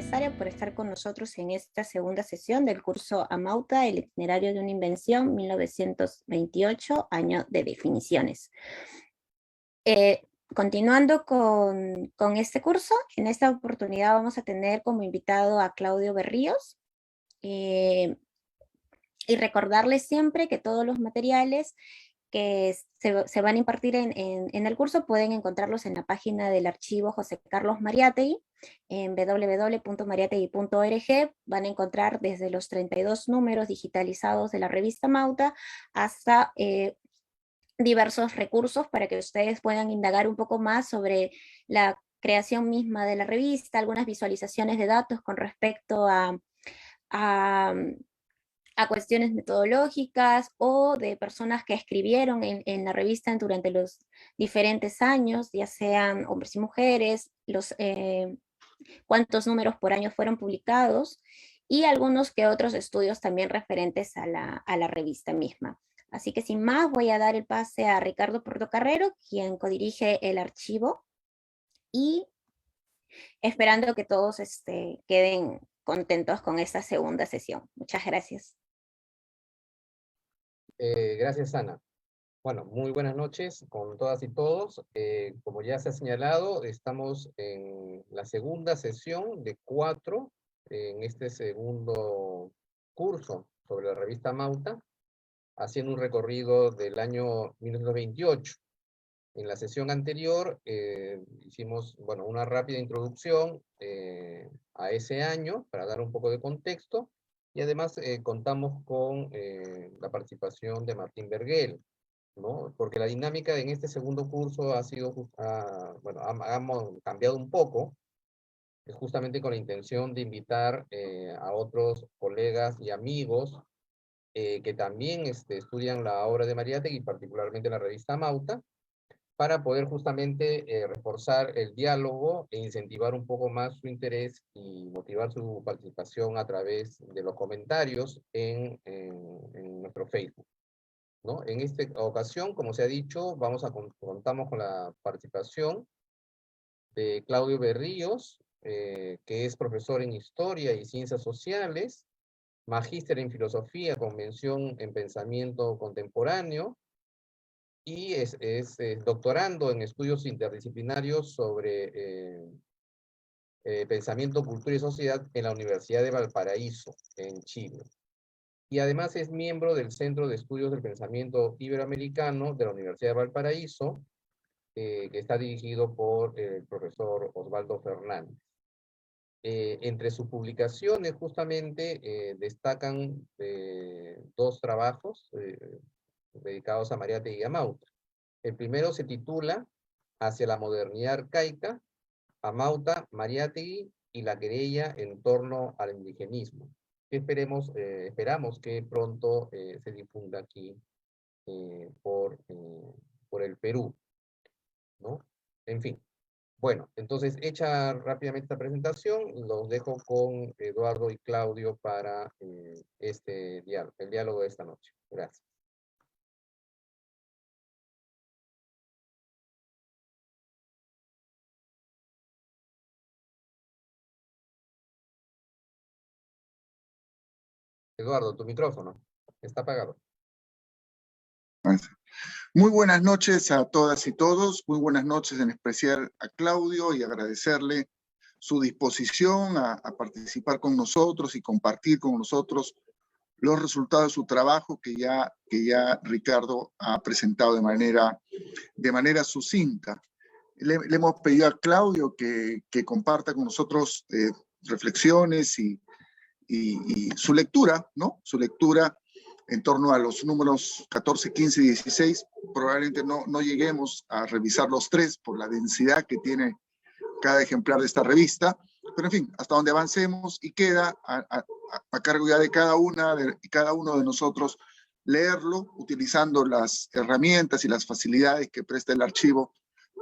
Cesárea, por estar con nosotros en esta segunda sesión del curso Amauta, el itinerario de una invención, 1928, año de definiciones. Continuando con este curso, en esta oportunidad vamos a tener como invitado a Claudio Berríos, y recordarles siempre que todos los materiales que se van a impartir en el curso pueden encontrarlos en la página del archivo José Carlos Mariátegui, en www.mariategui.org. Van a encontrar desde los 32 números digitalizados de la revista Mauta hasta diversos recursos para que ustedes puedan indagar un poco más sobre la creación misma de la revista, algunas visualizaciones de datos con respecto a cuestiones metodológicas o de personas que escribieron en la revista durante los diferentes años, ya sean hombres y mujeres, cuántos números por año fueron publicados, y algunos que otros estudios también referentes a la revista misma. Así que sin más voy a dar el pase a Ricardo Portocarrero, quien codirige el archivo, y esperando que todos queden contentos con esta segunda sesión. Muchas gracias. Gracias, Ana. Bueno, muy buenas noches con todas y todos. Como ya se ha señalado, estamos en la segunda sesión de 4 en este segundo curso sobre la revista Mauta, haciendo un recorrido del año 1928. En la sesión anterior hicimos, bueno, una rápida introducción a ese año para dar un poco de contexto, y además contamos con la participación de Martín Berguel, ¿no? Porque la dinámica en este segundo curso ha sido, bueno, hemos cambiado un poco, justamente con la intención de invitar a otros colegas y amigos que también estudian la obra de Mariátegui, particularmente la revista Mauta, para poder justamente reforzar el diálogo e incentivar un poco más su interés y motivar su participación a través de los comentarios en nuestro Facebook, ¿no? En esta ocasión, como se ha dicho, contamos con la participación de Claudio Berríos, que es profesor en Historia y Ciencias Sociales, magíster en Filosofía con mención en Pensamiento Contemporáneo, y es doctorando en estudios interdisciplinarios sobre pensamiento, cultura y sociedad en la Universidad de Valparaíso, en Chile. Y además es miembro del Centro de Estudios del Pensamiento Iberoamericano de la Universidad de Valparaíso, que está dirigido por el profesor Osvaldo Fernández. Entre sus publicaciones justamente destacan 2 trabajos dedicados a Mariátegui y a Mauta. El primero se titula Hacia la modernidad arcaica, Amauta, Mariátegui y la querella en torno al indigenismo. Esperamos que pronto se difunda aquí por el Perú, ¿no? En fin. Bueno, entonces, hecha rápidamente esta presentación, los dejo con Eduardo y Claudio para el diálogo de esta noche. Gracias. Eduardo, tu micrófono está apagado. Muy buenas noches a todas y todos, muy buenas noches en especial a Claudio, y agradecerle su disposición a participar con nosotros y compartir con nosotros los resultados de su trabajo que ya Ricardo ha presentado de manera sucinta. Le hemos pedido a Claudio que comparta con nosotros reflexiones y su lectura, ¿no? Su lectura en torno a los números 14, 15 y 16. Probablemente no lleguemos a revisar los 3 por la densidad que tiene cada ejemplar de esta revista, pero en fin, hasta donde avancemos, y queda a cargo ya de cada uno de nosotros leerlo utilizando las herramientas y las facilidades que presta el archivo,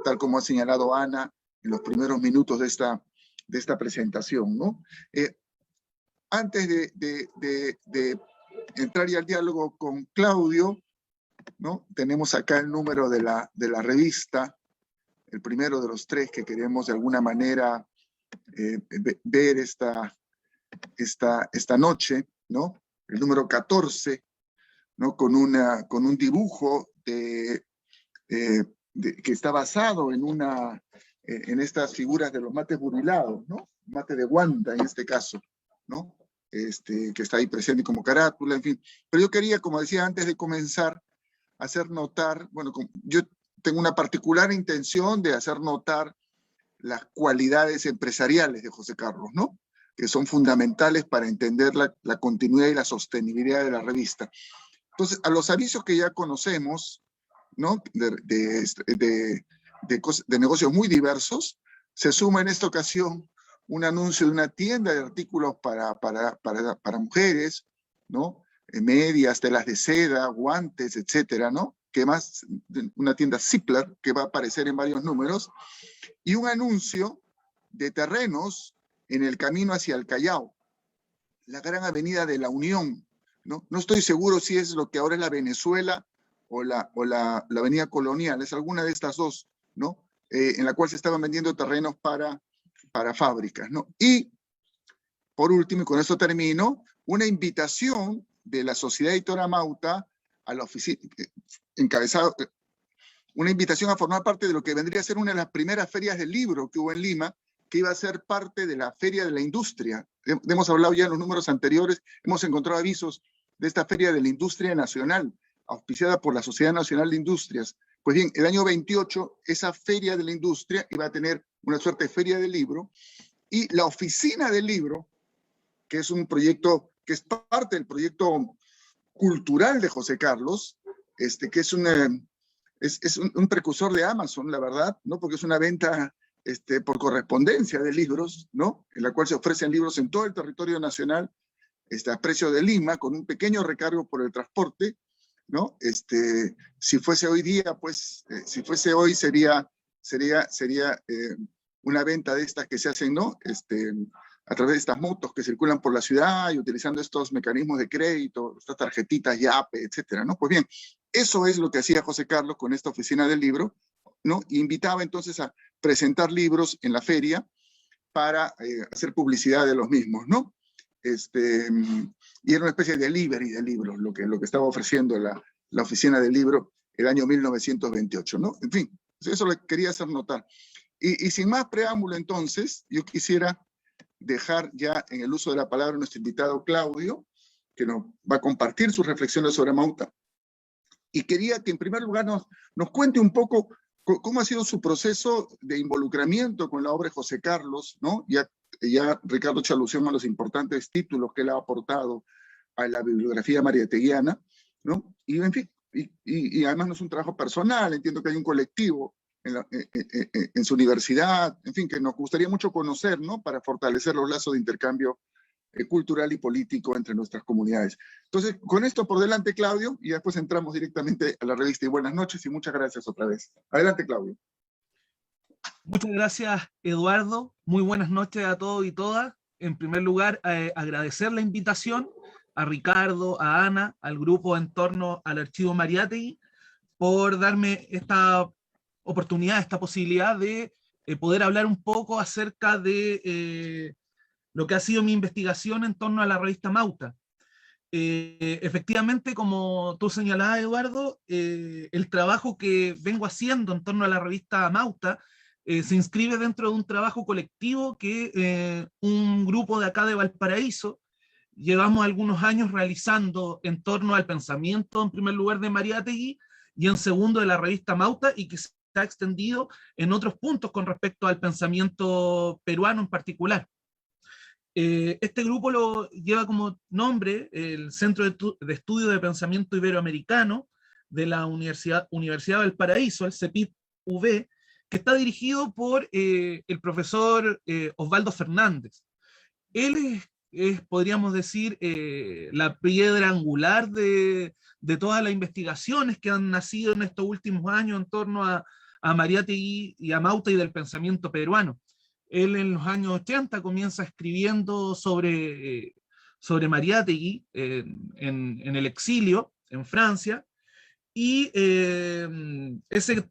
tal como ha señalado Ana en los primeros minutos de esta presentación, ¿no? Antes de entrar ya al diálogo con Claudio, ¿no? Tenemos acá el número de la revista, el primero de los 3 que queremos de alguna manera ver esta noche, ¿no? El número 14, ¿no? Con un dibujo que está basado en estas figuras de los mates burilados, ¿no? Mate de Wanda en este caso, ¿no? Que está ahí presente como carátula, en fin. Pero yo quería, como decía antes de comenzar, hacer notar, bueno, yo tengo una particular intención de hacer notar las cualidades empresariales de José Carlos, ¿no? Que son fundamentales para entender la continuidad y la sostenibilidad de la revista. Entonces, a los avisos que ya conocemos, ¿no? De negocios muy diversos, se suma en esta ocasión un anuncio de una tienda de artículos para mujeres, ¿no? Medias, telas de seda, guantes, etcétera, ¿no? Que más, una tienda Zippler que va a aparecer en varios números, y un anuncio de terrenos en el camino hacia el Callao, la gran avenida de la Unión, ¿no? No estoy seguro si es lo que ahora es la Venezuela o la avenida Colonial, es alguna de estas dos, ¿no? En la cual se estaban vendiendo terrenos para fábricas, ¿no? Y, por último, y con esto termino, una invitación de la Sociedad Editora Mauta a la oficina, una invitación a formar parte de lo que vendría a ser una de las primeras ferias del libro que hubo en Lima, que iba a ser parte de la Feria de la Industria. Hemos hablado ya en los números anteriores, hemos encontrado avisos de esta Feria de la Industria Nacional, auspiciada por la Sociedad Nacional de Industrias. Pues bien, el año 28, esa Feria de la Industria iba a tener una suerte de feria del libro, y la Oficina del Libro, que es un proyecto, que es parte del proyecto cultural de José Carlos, que es un precursor de Amazon, la verdad, ¿no? Porque es una venta por correspondencia de libros, ¿no? En la cual se ofrecen libros en todo el territorio nacional, a precio de Lima, con un pequeño recargo por el transporte, ¿no? Si fuese hoy día, pues, si fuese hoy sería una venta de estas que se hacen, ¿no? A través de estas motos que circulan por la ciudad y utilizando estos mecanismos de crédito, estas tarjetitas YAPE, etcétera, ¿no? Pues bien, eso es lo que hacía José Carlos con esta oficina del libro, ¿no? Y invitaba entonces a presentar libros en la feria para hacer publicidad de los mismos, ¿no? Y era una especie de delivery de libros, lo que estaba ofreciendo la oficina del libro el año 1928, ¿no? En fin, eso lo quería hacer notar. Y sin más preámbulo, entonces, yo quisiera dejar ya en el uso de la palabra a nuestro invitado Claudio, que nos va a compartir sus reflexiones sobre Mauta. Y quería que en primer lugar nos cuente un poco cómo ha sido su proceso de involucramiento con la obra de José Carlos, ¿no? Ya Ricardo ha hecho alusión a los importantes títulos que él ha aportado a la bibliografía mariateguiana, ¿no? Y en fin, y además no es un trabajo personal, entiendo que hay un colectivo en su universidad, en fin, que nos gustaría mucho conocer, ¿no? Para fortalecer los lazos de intercambio cultural y político entre nuestras comunidades. Entonces, con esto por delante, Claudio, y después entramos directamente a la revista. Y buenas noches y muchas gracias otra vez. Adelante, Claudio. Muchas gracias, Eduardo. Muy buenas noches a todos y todas. En primer lugar, agradecer la invitación a Ricardo, a Ana, al grupo en torno al Archivo Mariátegui, por darme esta oportunidad, esta posibilidad de poder hablar un poco acerca de lo que ha sido mi investigación en torno a la revista Mauta. Efectivamente, como tú señalabas, Eduardo, el trabajo que vengo haciendo en torno a la revista Mauta se inscribe dentro de un trabajo colectivo que un grupo de acá de Valparaíso llevamos algunos años realizando en torno al pensamiento, en primer lugar, de Mariátegui, y en segundo de la revista Mauta, y que se ha extendido en otros puntos con respecto al pensamiento peruano en particular. Este grupo lo lleva como nombre el Centro de Estudio de Pensamiento Iberoamericano de la Universidad de Valparaíso, el CEPIT-UV, que está dirigido por el profesor Osvaldo Fernández. Él podríamos decir, la piedra angular de todas las investigaciones que han nacido en estos últimos años en torno a Mariátegui y a Mauta y del pensamiento peruano. Él en los años 80 comienza escribiendo sobre Mariátegui en el exilio, en Francia, y ese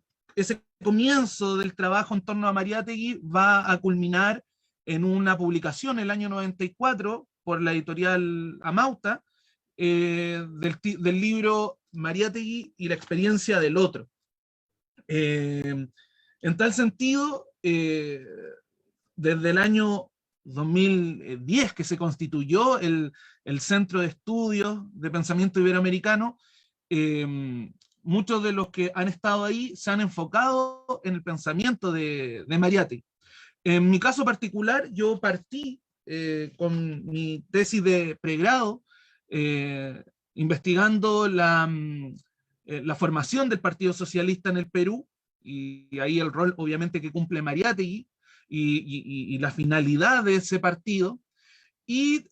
comienzo del trabajo en torno a Mariátegui va a culminar en una publicación el año 94 por la editorial Amauta, del libro Mariátegui y la experiencia del otro. En tal sentido, desde el año 2010 que se constituyó el Centro de Estudios de Pensamiento Iberoamericano, muchos de los que han estado ahí se han enfocado en el pensamiento de Mariátegui. En mi caso particular, yo partí con mi tesis de pregrado, investigando la formación del Partido Socialista en el Perú, y ahí el rol obviamente que cumple Mariátegui, y la finalidad de ese partido. Y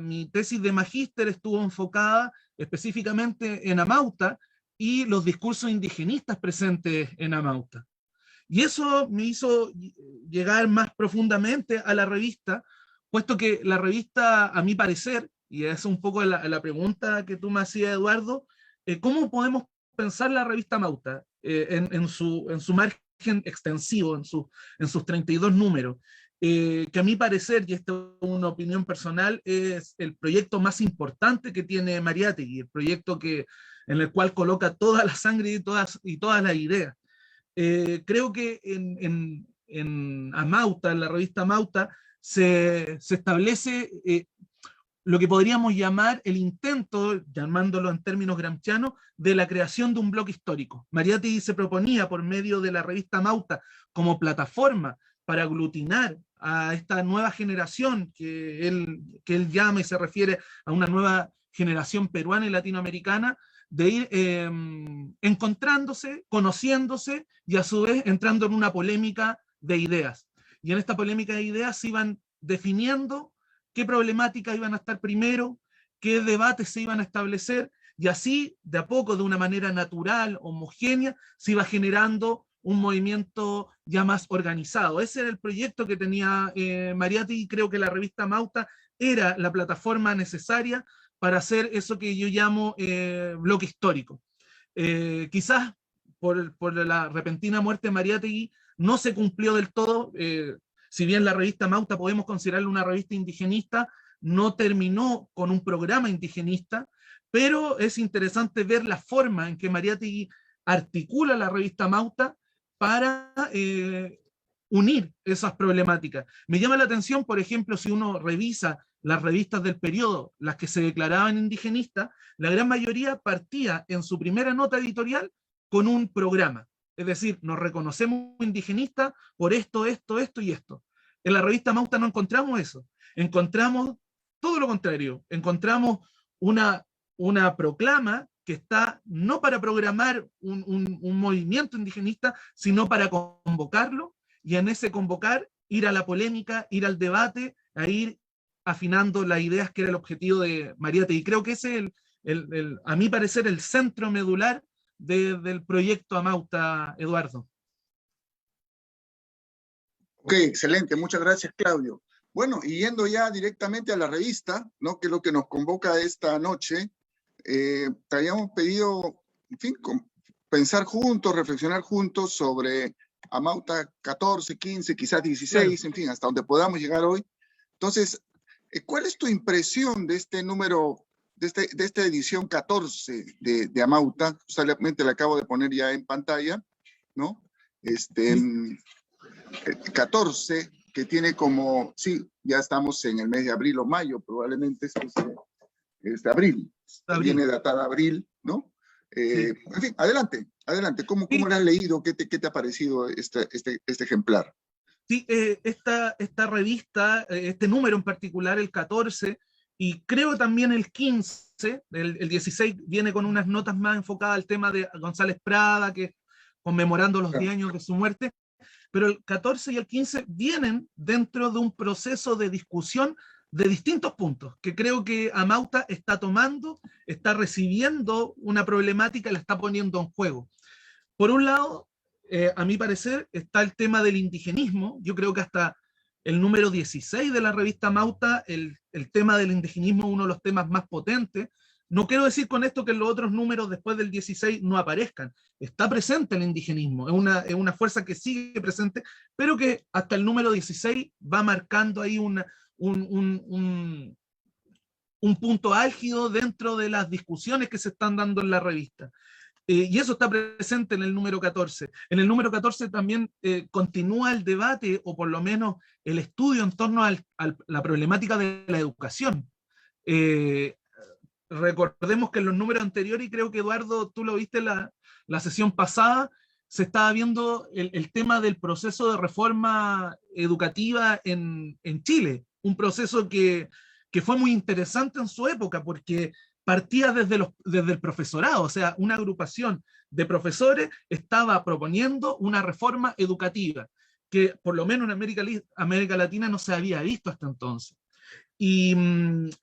mi tesis de magíster estuvo enfocada específicamente en Amauta y los discursos indigenistas presentes en Amauta. Y eso me hizo llegar más profundamente a la revista, puesto que la revista, a mi parecer, y es un poco la pregunta que tú me hacías, Eduardo, ¿cómo podemos pensar la revista Amauta en su margen extensivo, en sus 32 números? Que a mi parecer, y esto es una opinión personal, es el proyecto más importante que tiene Mariátegui, el proyecto en el cual coloca toda la sangre y todas las ideas. Creo que en Amauta, en la revista Amauta, se establece lo que podríamos llamar el intento, llamándolo en términos gramscianos, de la creación de un bloque histórico. Mariátegui se proponía, por medio de la revista Amauta, como plataforma para aglutinar a esta nueva generación que él llama y se refiere a una nueva generación peruana y latinoamericana, de ir encontrándose, conociéndose y a su vez entrando en una polémica de ideas. Y en esta polémica de ideas se iban definiendo qué problemáticas iban a estar primero, qué debates se iban a establecer, y así, de a poco, de una manera natural, homogénea, se iba generando un movimiento ya más organizado. Ese era el proyecto que tenía Mariátegui, y creo que la revista Amauta era la plataforma necesaria para hacer eso que yo llamo bloque histórico. Quizás por la repentina muerte de Mariátegui no se cumplió del todo, si bien la revista Amauta podemos considerarla una revista indigenista, no terminó con un programa indigenista, pero es interesante ver la forma en que Mariátegui articula la revista Amauta para unir esas problemáticas. Me llama la atención, por ejemplo, si uno revisa las revistas del periodo, las que se declaraban indigenistas, la gran mayoría partía en su primera nota editorial con un programa. Es decir, nos reconocemos indigenistas por esto, esto, esto y esto. En la revista Amauta no encontramos eso. Encontramos todo lo contrario. Encontramos una proclama que está no para programar un movimiento indigenista, sino para convocarlo, y en ese convocar ir a la polémica, ir al debate, a ir afinando las ideas que era el objetivo de Mariátegui. Y creo que ese es, a mi parecer, el centro medular del proyecto Amauta, Eduardo. Ok, excelente. Muchas gracias, Claudio. Bueno, y yendo ya directamente a la revista, ¿no? Que es lo que nos convoca esta noche, te habíamos pedido, en fin, pensar juntos, reflexionar juntos sobre Amauta 14, 15, quizás 16, en fin, hasta donde podamos llegar hoy. Entonces, ¿cuál es tu impresión de este número, de esta edición 14 de Amauta? Justamente la acabo de poner ya en pantalla, ¿no? 14, que tiene como, sí, ya estamos en el mes de abril o mayo, probablemente esto es de abril. Viene datada abril, ¿no? Sí. En fin, adelante. ¿Cómo lo has leído? ¿Qué te ha parecido este ejemplar? Sí, esta revista, este número en particular, el 14, y creo también el 15, el 16 viene con unas notas más enfocadas al tema de González Prada, que conmemorando los 10 años de su muerte, pero el 14 y el 15 vienen dentro de un proceso de discusión de distintos puntos, que creo que Amauta está tomando, está recibiendo una problemática y la está poniendo en juego. Por un lado, a mi parecer, está el tema del indigenismo. Yo creo que hasta el número 16 de la revista Amauta, el tema del indigenismo es uno de los temas más potentes. No quiero decir con esto que los otros números después del 16 no aparezcan. Está presente el indigenismo, es una fuerza que sigue presente, pero que hasta el número 16 va marcando ahí un punto álgido dentro de las discusiones que se están dando en la revista. Y eso está presente en el número 14. En el número 14 también continúa el debate, o por lo menos el estudio en torno a la problemática de la educación. Recordemos que en los números anteriores, y creo que Eduardo, tú lo viste la sesión pasada, se estaba viendo el tema del proceso de reforma educativa en Chile, un proceso que fue muy interesante en su época, porque partía desde el profesorado, o sea, una agrupación de profesores estaba proponiendo una reforma educativa, que por lo menos en América Latina no se había visto hasta entonces. Y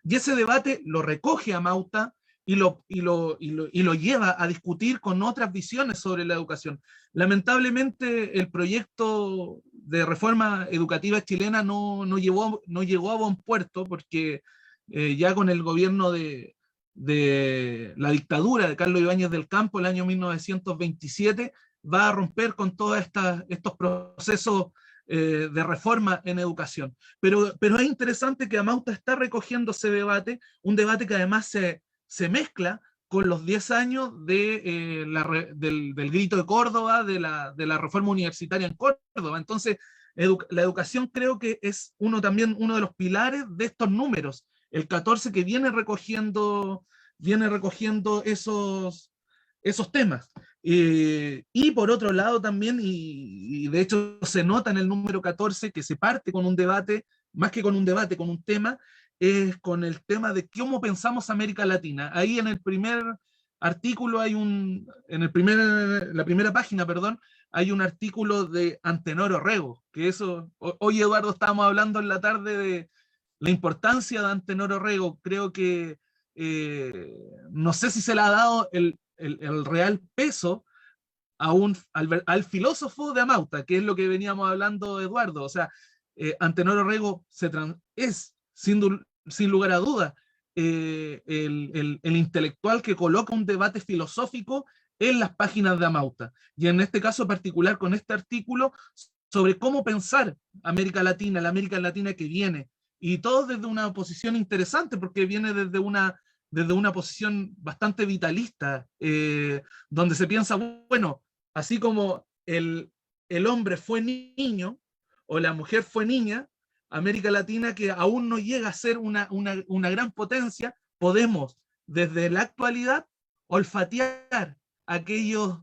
ese debate lo recoge Amauta y lo lleva a discutir con otras visiones sobre la educación. Lamentablemente, el proyecto de reforma educativa chilena no llegó a buen puerto, porque ya con el gobierno de la dictadura de Carlos Ibáñez del Campo, el año 1927, va a romper con todos estos procesos de reforma en educación. Pero es interesante que Amauta está recogiendo ese debate, un debate que además se mezcla con los 10 años del grito de Córdoba, de la reforma universitaria en Córdoba. Entonces, la educación creo que es uno de los pilares de estos números, el 14, que viene recogiendo esos temas. Y por otro lado también, y de hecho se nota en el número 14, que se parte con un debate, más que con un debate, con un tema, es con el tema de cómo pensamos América Latina. Ahí en el primer artículo la primera página, perdón, hay un artículo de Antenor Orrego, que eso, hoy Eduardo estábamos hablando en la tarde de la importancia de Antenor Orrego. Creo que no sé si se le ha dado el real peso al filósofo de Amauta, que es lo que veníamos hablando, Eduardo. O sea, Antenor Orrego es, sin lugar a dudas, el intelectual que coloca un debate filosófico en las páginas de Amauta. Y en este caso particular, con este artículo sobre cómo pensar América Latina, la América Latina que viene, y todo desde una posición interesante, porque viene desde una posición bastante vitalista, donde se piensa, bueno, así como el hombre fue niño o la mujer fue niña, América Latina, que aún no llega a ser una gran potencia, podemos desde la actualidad olfatear aquellos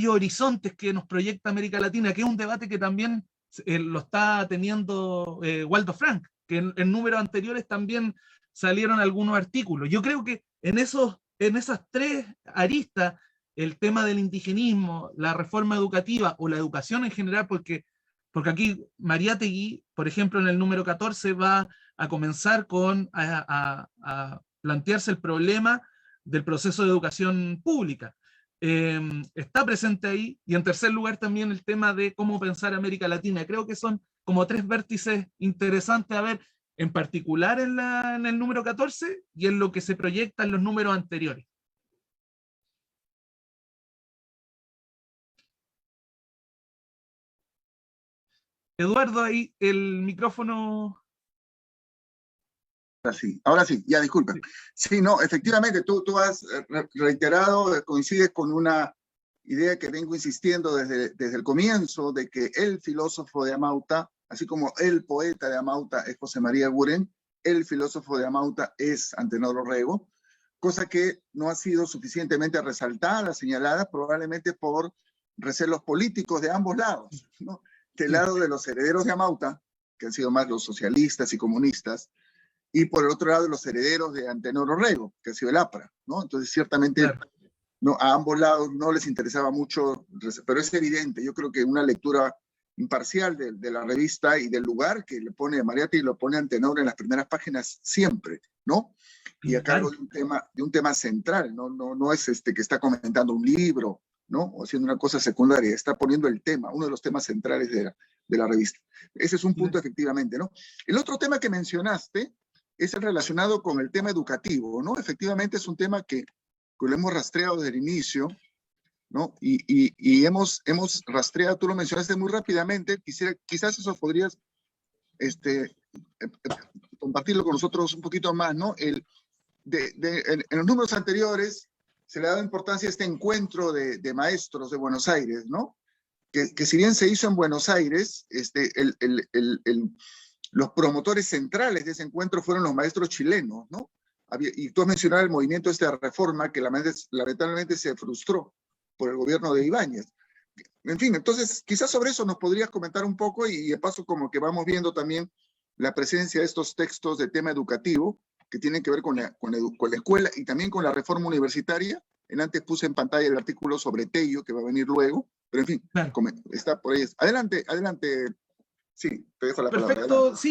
horizontes que nos proyecta América Latina, que es un debate que también lo está teniendo Waldo Frank, que en números anteriores también salieron algunos artículos. Yo creo que en esas tres aristas, el tema del indigenismo, la reforma educativa o la educación en general, porque aquí Mariátegui, por ejemplo, en el número 14 va a comenzar a plantearse el problema del proceso de educación pública. Está presente ahí, y en tercer lugar también el tema de cómo pensar América Latina. Creo que son como tres vértices interesantes a ver, en particular en el número 14 y en lo que se proyecta en los números anteriores. Eduardo, ahí el micrófono. Ahora sí, ya disculpen. Sí, no, efectivamente, tú has reiterado, coincides con una idea que vengo insistiendo desde el comienzo, de que el filósofo de Amauta, así como el poeta de Amauta es José María Eguren, el filósofo de Amauta es Antenor Orrego, cosa que no ha sido suficientemente resaltada, señalada, probablemente por recelos políticos de ambos lados, ¿no? Del lado de los herederos de Amauta, que han sido más los socialistas y comunistas, y por el otro lado los herederos de Antenor Orrego, que ha sido el APRA, ¿no? Entonces, ciertamente, claro, no, a ambos lados no les interesaba mucho, pero es evidente, yo creo que una lectura imparcial de la revista y del lugar que le pone a Mariátegui, lo pone Antenor en las primeras páginas siempre, ¿no? Y a cargo de un tema central, no es que está comentando un libro, ¿no? O haciendo una cosa secundaria, está poniendo el tema, uno de los temas centrales de la revista. Ese es un punto, efectivamente, ¿no? El otro tema que mencionaste es el relacionado con el tema educativo, ¿no? Efectivamente es un tema que lo hemos rastreado desde el inicio, ¿no? Y hemos rastreado, tú lo mencionaste muy rápidamente, quizás eso podrías compartirlo con nosotros un poquito más, ¿no? En los números anteriores se le ha dado importancia a este encuentro de maestros de Buenos Aires, ¿no? Que si bien se hizo en Buenos Aires, los promotores centrales de ese encuentro fueron los maestros chilenos, ¿no? Y tú has mencionado el movimiento de reforma que lamentablemente se frustró por el gobierno de Ibáñez. En fin, entonces quizás sobre eso nos podrías comentar un poco y de paso como que vamos viendo también la presencia de estos textos de tema educativo que tienen que ver con la escuela y también con la reforma universitaria. Antes puse en pantalla el artículo sobre Tello, que va a venir luego, pero en fin, claro, está por ahí. Adelante, sí, te dejo la palabra. Perfecto, adelante.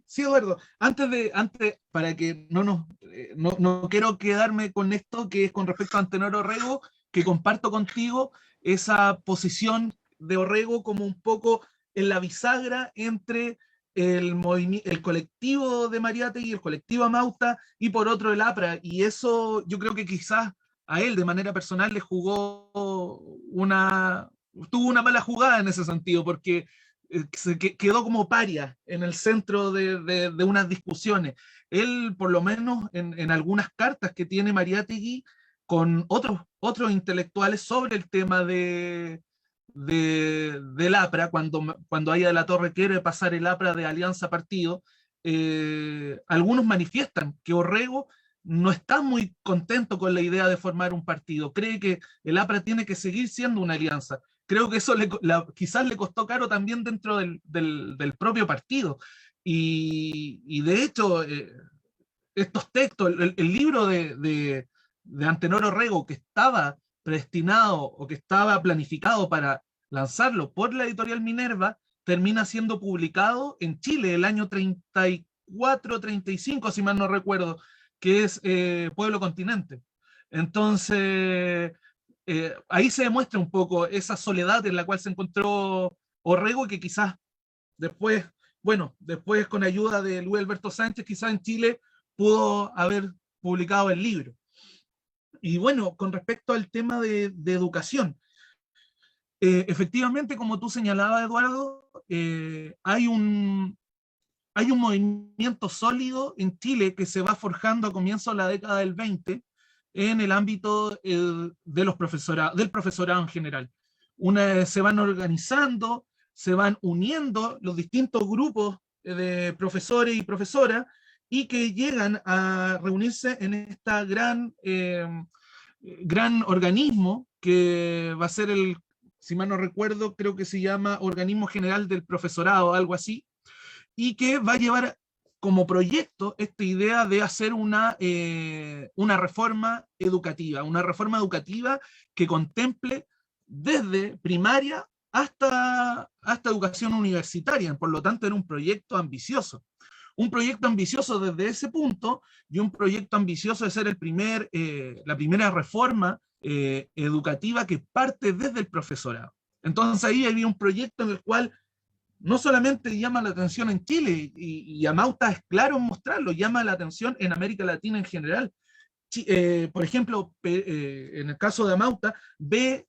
sí, Eduardo. Antes, para que no quiero quedarme con esto, que es con respecto a Antenor Orrego, que comparto contigo esa posición de Orrego como un poco en la bisagra entre el colectivo de Mariátegui y el colectivo Amauta, y por otro el APRA, y eso yo creo que quizás a él de manera personal le tuvo una mala jugada en ese sentido, porque quedó como paria en el centro de unas discusiones. Él, por lo menos en algunas cartas que tiene Mariátegui con otros intelectuales sobre el tema del APRA, cuando Aya de la Torre quiere pasar el APRA de alianza partido, algunos manifiestan que Orrego no está muy contento con la idea de formar un partido, cree que el APRA tiene que seguir siendo una alianza. Creo que eso quizás le costó caro también dentro del propio partido. Y de hecho, estos textos, el libro de Antenor Orrego, que estaba predestinado o que estaba planificado para lanzarlo por la editorial Minerva, termina siendo publicado en Chile el año 34, 35, si mal no recuerdo, que es Pueblo Continente. Entonces, ahí se demuestra un poco esa soledad en la cual se encontró Orrego, que quizás después con ayuda de Luis Alberto Sánchez, quizás en Chile pudo haber publicado el libro. Y bueno, con respecto al tema de educación, efectivamente, como tú señalabas, Eduardo, hay un movimiento sólido en Chile que se va forjando a comienzos de la década del 20 en el ámbito del profesorado en general. Se van organizando, se van uniendo los distintos grupos de profesores y profesoras y que llegan a reunirse en esta gran organismo que va a ser si mal no recuerdo, creo que se llama Organismo General del Profesorado, algo así, y que va a llevar como proyecto esta idea de hacer una reforma educativa que contemple desde primaria hasta educación universitaria. Por lo tanto, era un proyecto ambicioso. Un proyecto ambicioso desde ese punto y un proyecto ambicioso de ser la primera reforma educativa que parte desde el profesorado. Entonces ahí había un proyecto en el cual no solamente llama la atención en Chile, y Amauta es claro en mostrarlo, llama la atención en América Latina en general. Por ejemplo, en el caso de Amauta, ve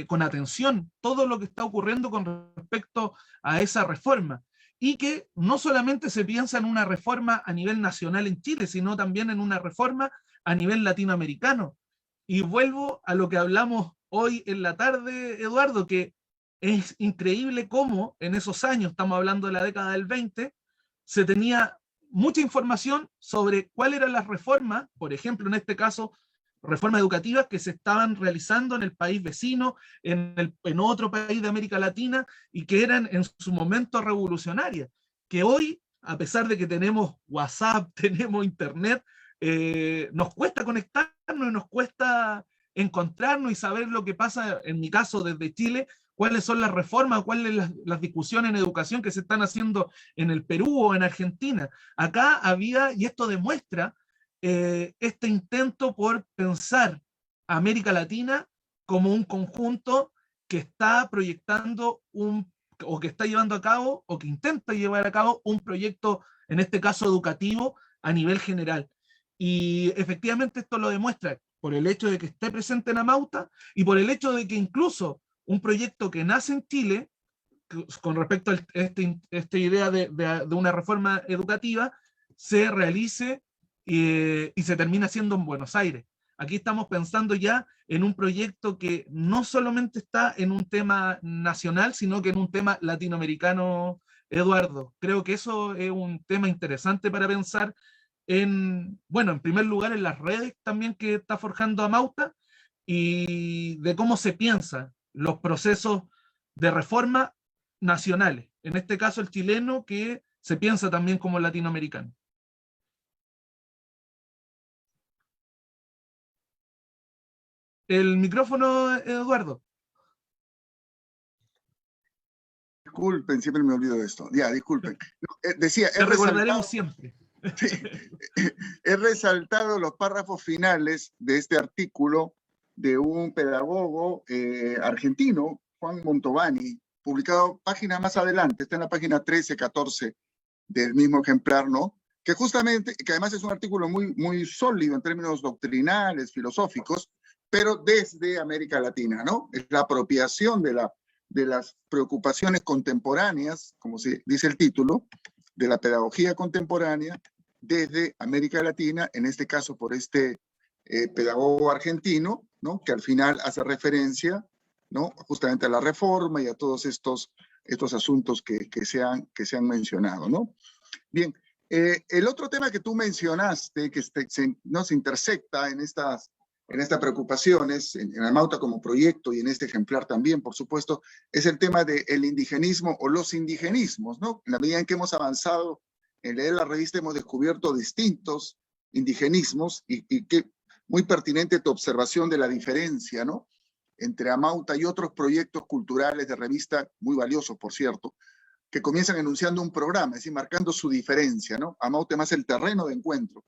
con atención todo lo que está ocurriendo con respecto a esa reforma, y que no solamente se piensa en una reforma a nivel nacional en Chile, sino también en una reforma a nivel latinoamericano. Y vuelvo a lo que hablamos hoy en la tarde, Eduardo, que es increíble cómo en esos años, estamos hablando de la década del 20, se tenía mucha información sobre cuáles eran las reformas, por ejemplo, en este caso, reformas educativas que se estaban realizando en el país vecino, en otro país de América Latina, y que eran en su momento revolucionarias, que hoy, a pesar de que tenemos WhatsApp, tenemos Internet, nos cuesta conectarnos y nos cuesta encontrarnos y saber lo que pasa, en mi caso desde Chile, cuáles son las reformas, cuáles las discusiones en educación que se están haciendo en el Perú o en Argentina. Acá había, y esto demuestra, este intento por pensar a América Latina como un conjunto que está proyectando o que está llevando a cabo, o que intenta llevar a cabo un proyecto, en este caso educativo, a nivel general. Y efectivamente esto lo demuestra por el hecho de que esté presente en Amauta y por el hecho de que incluso un proyecto que nace en Chile, con respecto a esta idea de una reforma educativa, se realice y se termina haciendo en Buenos Aires. Aquí estamos pensando ya en un proyecto que no solamente está en un tema nacional, sino que en un tema latinoamericano, Eduardo. Creo que eso es un tema interesante para pensar bueno, en primer lugar en las redes también que está forjando Amauta y de cómo se piensan los procesos de reforma nacionales. En este caso el chileno, que se piensa también como latinoamericano. El micrófono, Eduardo. Disculpen, siempre me olvido de esto. Ya, disculpen. Decía, Te recordaremos siempre. Sí, he resaltado los párrafos finales de este artículo de un pedagogo argentino, Juan Montovani, publicado páginas más adelante, está en la página 13, 14 del mismo ejemplar, ¿no? Que justamente, que además es un artículo muy, muy sólido en términos doctrinales, filosóficos, pero desde América Latina, ¿no? Es la apropiación de las preocupaciones contemporáneas, como se dice el título, de la pedagogía contemporánea desde América Latina, en este caso por este pedagogo argentino, ¿no? Que al final hace referencia, ¿no? Justamente a la reforma y a todos estos asuntos que se han mencionado, ¿no? Bien, el otro tema que tú mencionaste, que se intersecta en estas preocupaciones, en Amauta como proyecto y en este ejemplar también, por supuesto, es el tema del indigenismo o los indigenismos, ¿no? En la medida en que hemos avanzado en leer la revista, hemos descubierto distintos indigenismos y que muy pertinente tu observación de la diferencia, ¿no? Entre Amauta y otros proyectos culturales de revista, muy valiosos, por cierto, que comienzan enunciando un programa, es decir, marcando su diferencia, ¿no? Amauta es más el terreno de encuentro.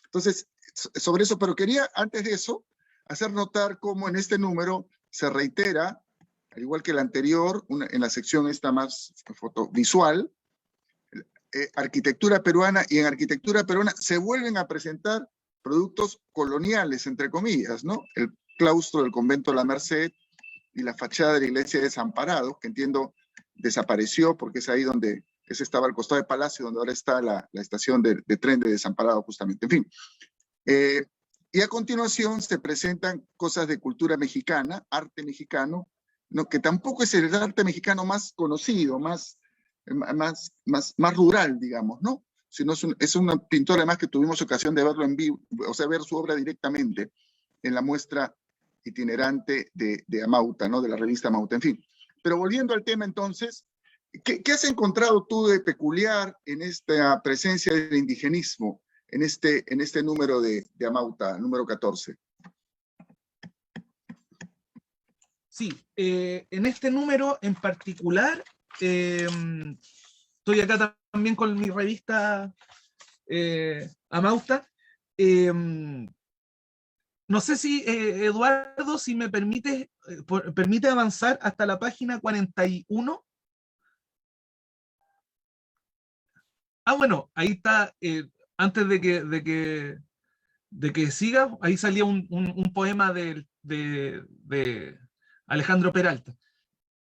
Entonces, sobre eso, pero quería, antes de eso, hacer notar cómo en este número se reitera, al igual que el anterior, en la sección esta más fotovisual, arquitectura peruana, y en arquitectura peruana se vuelven a presentar productos coloniales, entre comillas, ¿no? El claustro del convento de la Merced y la fachada de la iglesia de Desamparados, que entiendo desapareció porque es ahí donde, ese estaba al costado del Palacio, donde ahora está la estación de tren de Desamparados, justamente. En fin. Y a continuación se presentan cosas de cultura mexicana, arte mexicano, ¿no? Que tampoco es el arte mexicano más conocido, más rural, digamos, ¿no? Sino es un pintor además que tuvimos ocasión de verlo en vivo, o sea, ver su obra directamente en la muestra itinerante de Amauta, ¿no? De la revista Amauta, en fin. Pero volviendo al tema entonces, ¿qué has encontrado tú de peculiar en esta presencia del indigenismo, en este número de Amauta, número 14? Sí, en este número en particular, estoy acá también con mi revista Amauta. No sé si, Eduardo, si me permite avanzar hasta la página 41. Bueno, ahí está, antes de que siga, ahí salía un poema de Alejandro Peralta.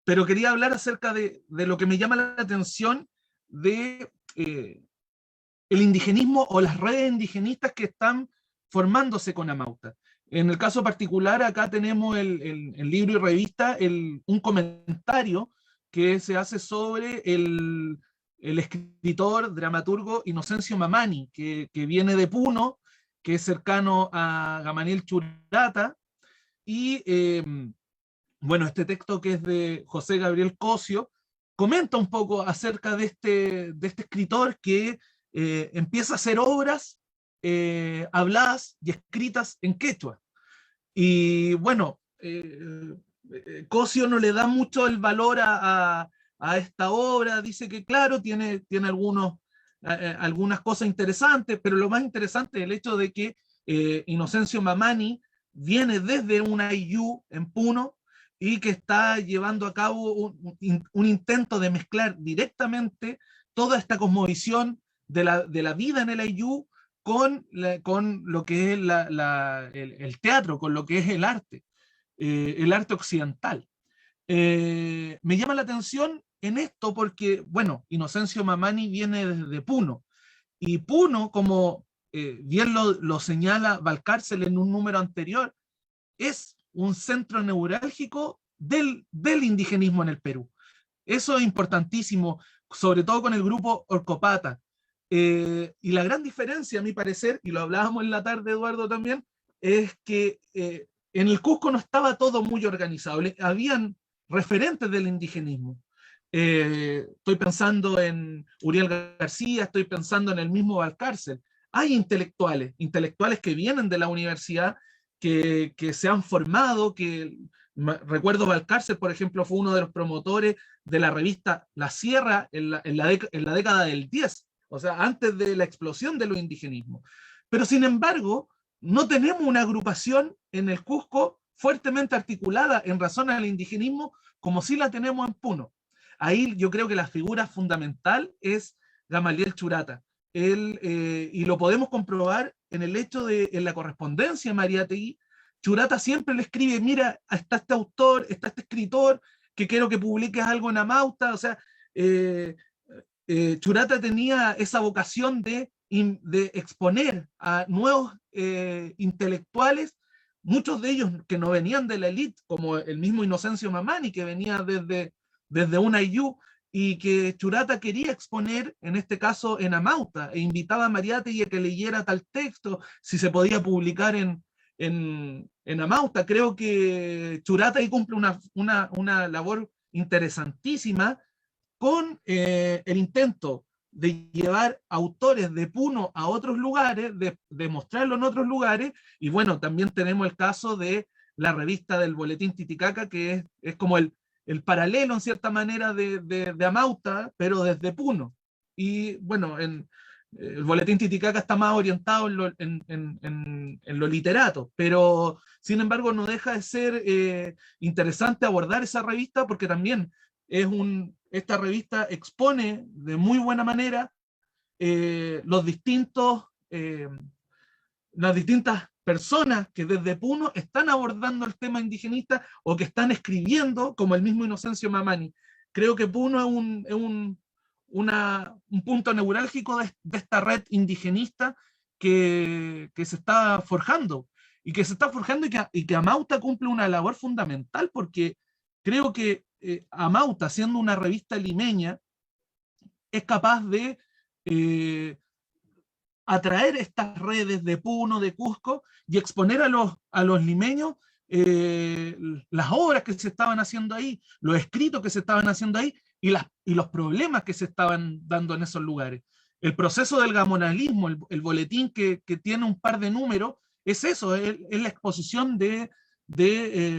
Pero quería hablar acerca de lo que me llama la atención de el indigenismo o las redes indigenistas que están formándose con Amauta. En el caso particular, acá tenemos el libro y revista, un comentario que se hace sobre el escritor, dramaturgo Inocencio Mamani, que viene de Puno, que es cercano a Gamaliel Churata, y bueno, este texto, que es de José Gabriel Cosio, comenta un poco acerca de este escritor que empieza a hacer obras habladas y escritas en quechua. Y bueno, Cosio no le da mucho el valor a esta obra, dice que claro, tiene algunas cosas interesantes, pero lo más interesante es el hecho de que Inocencio Mamani viene desde una IU en Puno y que está llevando a cabo un intento de mezclar directamente toda esta cosmovisión de la vida en el IU con lo que es el teatro, con lo que es el arte occidental. Me llama la atención en esto porque, bueno, Inocencio Mamani viene desde Puno, y Puno, como bien lo señala Valcárcel en un número anterior, es un centro neurálgico del indigenismo en el Perú. Eso es importantísimo, sobre todo con el grupo Orcopata. Y la gran diferencia, a mi parecer, y lo hablábamos en la tarde, Eduardo, también, es que en el Cusco no estaba todo muy organizado. Habían referentes del indigenismo. Estoy pensando en Uriel García, estoy pensando en el mismo Valcárcel. Hay intelectuales que vienen de la universidad, que se han formado, recuerdo Valcárcel, por ejemplo, fue uno de los promotores de la revista La Sierra en la década del 10, o sea, antes de la explosión de los indigenismos. Pero sin embargo, no tenemos una agrupación en el Cusco fuertemente articulada en razón al indigenismo como sí la tenemos en Puno. Ahí yo creo que la figura fundamental es Gamaliel Churata. Y lo podemos comprobar en el hecho de, en la correspondencia de Mariátegui, Churata siempre le escribe, mira, está este autor, está este escritor, que quiero que publiques algo en Amauta. O sea, Churata tenía esa vocación de exponer a nuevos intelectuales, muchos de ellos que no venían de la élite, como el mismo Inocencio Mamani, que venía desde una IU, y que Churata quería exponer, en este caso en Amauta, e invitaba a Mariátegui a que leyera tal texto, si se podía publicar en Amauta. Creo que Churata ahí cumple una labor interesantísima con el intento de llevar autores de Puno a otros lugares, de mostrarlo en otros lugares. Y bueno, también tenemos el caso de la revista del Boletín Titicaca, que es como el paralelo en cierta manera de Amauta, pero desde Puno. Y bueno, el Boletín Titicaca está más orientado en lo literato, pero sin embargo no deja de ser interesante abordar esa revista, porque también esta revista expone de muy buena manera las distintas personas que desde Puno están abordando el tema indigenista o que están escribiendo, como el mismo Inocencio Mamani. Creo que Puno es un punto neurálgico de esta red indigenista que se está forjando, y que Amauta cumple una labor fundamental, porque creo que Amauta, siendo una revista limeña, es capaz de atraer estas redes de Puno, de Cusco, y exponer a los limeños las obras que se estaban haciendo ahí, los escritos que se estaban haciendo ahí, y los problemas que se estaban dando en esos lugares. El proceso del gamonalismo, el boletín que tiene un par de números, es eso, es la exposición de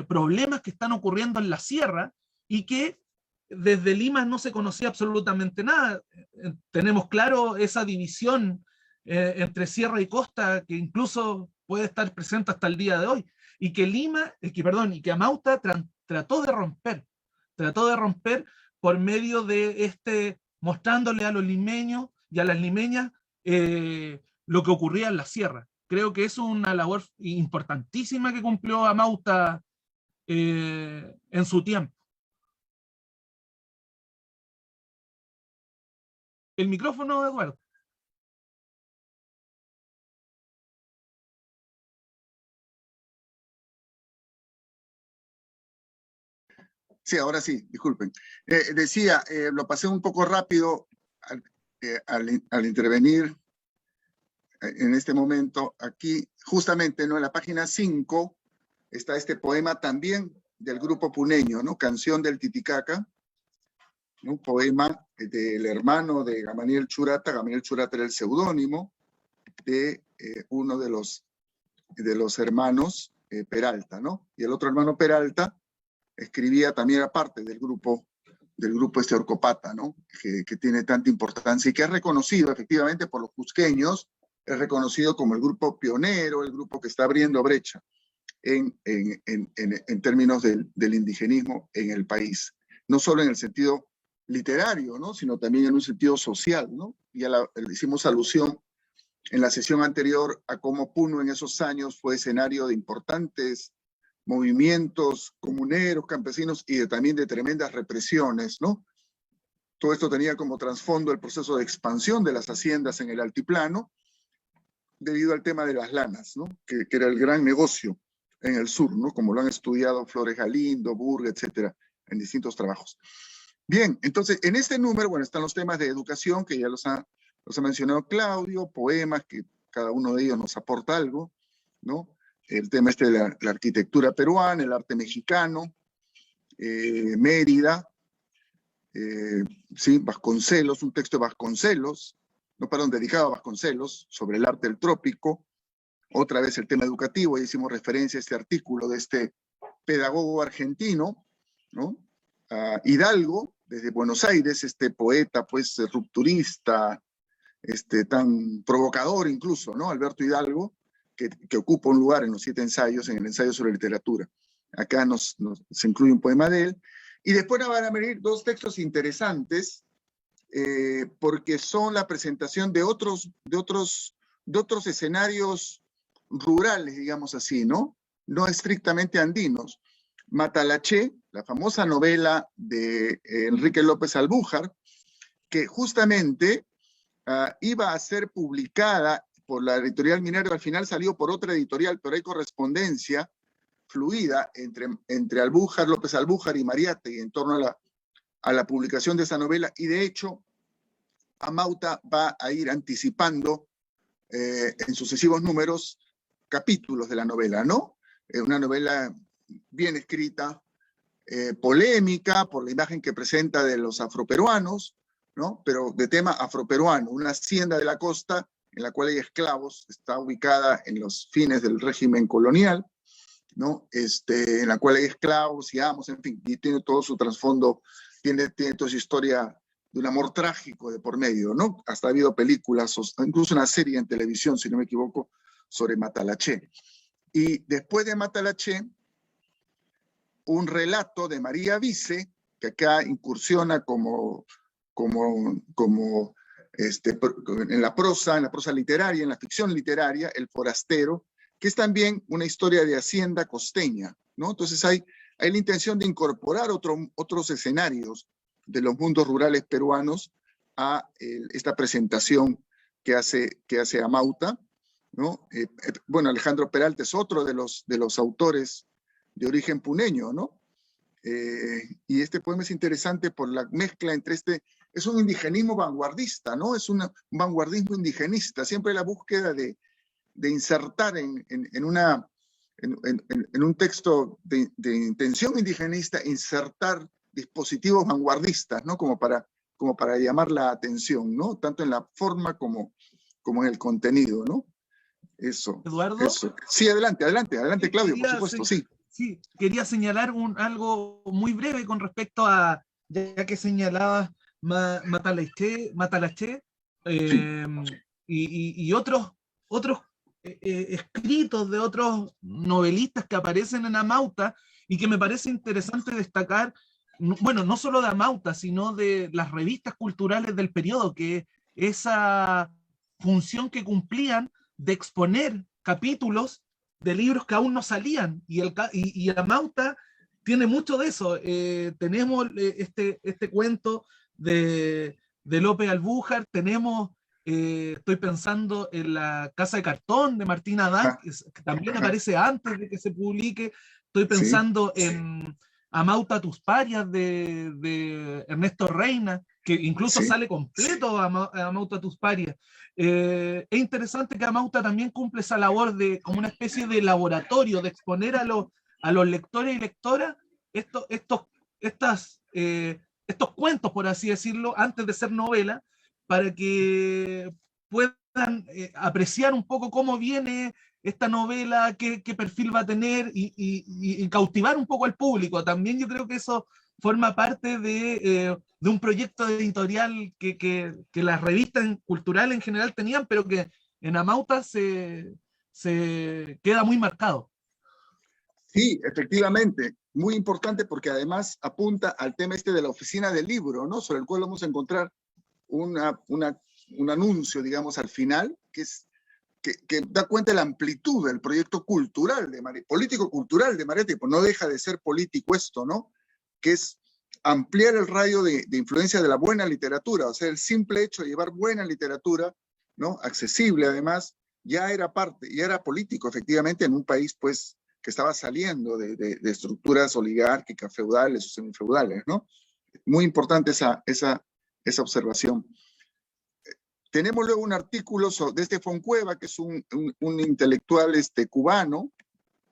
problemas que están ocurriendo en la sierra, y que desde Lima no se conocía absolutamente nada. Tenemos claro esa división entre sierra y costa, que incluso puede estar presente hasta el día de hoy, y que Amauta trató de romper por medio de mostrándole a los limeños y a las limeñas lo que ocurría en la sierra. Creo que es una labor importantísima que cumplió Amauta en su tiempo. El micrófono, Eduardo. Sí, ahora sí, disculpen. Decía, lo pasé un poco rápido al intervenir en este momento. Aquí, justamente, ¿no? En la página 5 está este poema también del grupo puneño, ¿no? Canción del Titicaca, ¿no? Un poema del hermano de Gamaliel Churata. Gamaliel Churata era el seudónimo de uno de los hermanos Peralta, ¿no? Y el otro hermano Peralta escribía también, aparte del grupo Orcopata, ¿no? Que tiene tanta importancia y que es reconocido efectivamente por los cusqueños, es reconocido como el grupo pionero, el grupo que está abriendo brecha en términos del indigenismo en el país. No solo en el sentido literario, ¿no? Sino también en un sentido social, ¿no? Ya le hicimos alusión en la sesión anterior a cómo Puno en esos años fue escenario de importantes movimientos comuneros, campesinos y también de tremendas represiones, ¿no? Todo esto tenía como trasfondo el proceso de expansión de las haciendas en el altiplano debido al tema de las lanas, ¿no? Que era el gran negocio en el sur, ¿no? Como lo han estudiado Flores Galindo, Burga, etcétera, en distintos trabajos. Bien, entonces, en este número, bueno, están los temas de educación, que ya los ha mencionado Claudio, poemas, que cada uno de ellos nos aporta algo, ¿no? El tema de la arquitectura peruana, el arte mexicano, Mérida, sí, Vasconcelos, un texto de Vasconcelos, no, perdón, dedicado a Vasconcelos, sobre el arte del trópico. Otra vez el tema educativo, ya hicimos referencia a este artículo de este pedagogo argentino, ¿no? Hidalgo, desde Buenos Aires, este poeta, pues, rupturista, tan provocador incluso, ¿no? Alberto Hidalgo, que ocupa un lugar en los 7 ensayos, en el ensayo sobre literatura. Acá se incluye un poema de él. Y después van a venir 2 textos interesantes, porque son la presentación de otros escenarios rurales, digamos así, ¿no? No estrictamente andinos. Matalaché, la famosa novela de Enrique López Albújar, que justamente iba a ser publicada por la editorial Minerva, al final salió por otra editorial, pero hay correspondencia fluida entre Albújar, López Albújar y Mariátegui en torno a la publicación de esa novela, y de hecho Amauta va a ir anticipando en sucesivos números capítulos de la novela, ¿no? Una novela bien escrita, polémica por la imagen que presenta de los afroperuanos, ¿no? Pero de tema afroperuano, una hacienda de la costa en la cual hay esclavos, está ubicada en los fines del régimen colonial, ¿no? En la cual hay esclavos y amos, en fin, y tiene todo su trasfondo, tiene toda su historia de un amor trágico de por medio, ¿no? Hasta ha habido películas, incluso una serie en televisión, si no me equivoco, sobre Matalaché. Y después de Matalaché, un relato de María Vice, que acá incursiona en la prosa literaria, en la ficción literaria, El forastero, que es también una historia de hacienda costeña, ¿no? Entonces hay la intención de incorporar otros escenarios de los mundos rurales peruanos a esta presentación que hace Amauta, ¿no? Bueno, Alejandro Peralta es otro de los autores de origen puneño, ¿no? Y este poema es interesante por la mezcla entre es un indigenismo vanguardista, ¿no? Es un vanguardismo indigenista, siempre la búsqueda de insertar en un texto de intención indigenista, insertar dispositivos vanguardistas, ¿no? Como para llamar la atención, ¿no? Tanto en la forma como en el contenido, ¿no? Eso. Eduardo. Eso. Sí, adelante, Claudio, por supuesto, sí. Sí, quería señalar algo muy breve con respecto a, ya que señalabas Matalaché, y otros escritos de otros novelistas que aparecen en Amauta, y que me parece interesante destacar, bueno, no solo de Amauta, sino de las revistas culturales del periodo, que esa función que cumplían de exponer capítulos de libros que aún no salían, y Amauta tiene mucho de eso. Tenemos este cuento de López Albújar, tenemos, estoy pensando en La Casa de Cartón de Martín Adán, que también aparece antes de que se publique. Estoy pensando en Amauta tus parias de Ernesto Reina, que incluso sale completo Amauta tus parias. Es interesante que Amauta también cumple esa labor como una especie de laboratorio, de exponer a los lectores y lectoras estos cuentos, por así decirlo, antes de ser novela, para que puedan apreciar un poco cómo viene esta novela, qué perfil va a tener, y cautivar un poco al público. También yo creo que eso forma parte de un proyecto editorial que las revistas culturales en general tenían, pero que en Amauta se queda muy marcado. Sí, efectivamente, muy importante, porque además apunta al tema de la oficina del libro, ¿no? Sobre el cual vamos a encontrar un anuncio, digamos, al final, que es que da cuenta de la amplitud del proyecto cultural, político-cultural de Mariátegui, pues no deja de ser político esto, ¿no? Que es ampliar el radio de influencia de la buena literatura, o sea, el simple hecho de llevar buena literatura, ¿no? Accesible además, ya era parte, ya era político efectivamente en un país pues que estaba saliendo de estructuras oligárquicas, feudales o semifeudales, ¿no? Muy importante esa observación. Tenemos luego un artículo de este Foncueva, que es un intelectual cubano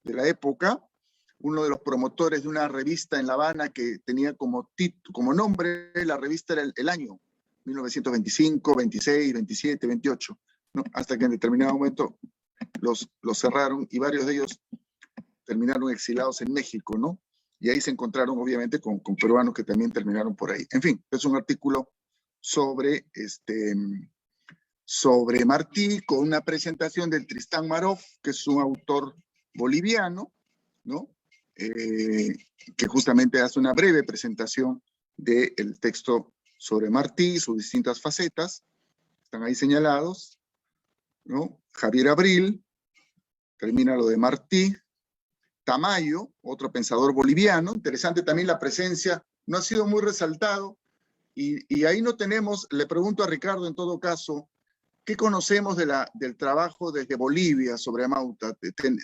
de la época, uno de los promotores de una revista en La Habana que tenía como nombre, la revista era el año 1925, 26, 27, 28, ¿no? Hasta que en determinado momento los cerraron y varios de ellos terminaron exilados en México, ¿no? Y ahí se encontraron obviamente con peruanos que también terminaron por ahí. En fin, es un artículo sobre Martí, con una presentación del Tristán Marov, que es un autor boliviano, ¿no? Que justamente hace una breve presentación del texto sobre Martí, sus distintas facetas, están ahí señalados, ¿no? Javier Abril, termina lo de Martí. Tamayo, otro pensador boliviano, interesante también la presencia, no ha sido muy resaltado, y ahí no tenemos, le pregunto a Ricardo en todo caso, ¿qué conocemos del trabajo desde Bolivia sobre Amauta?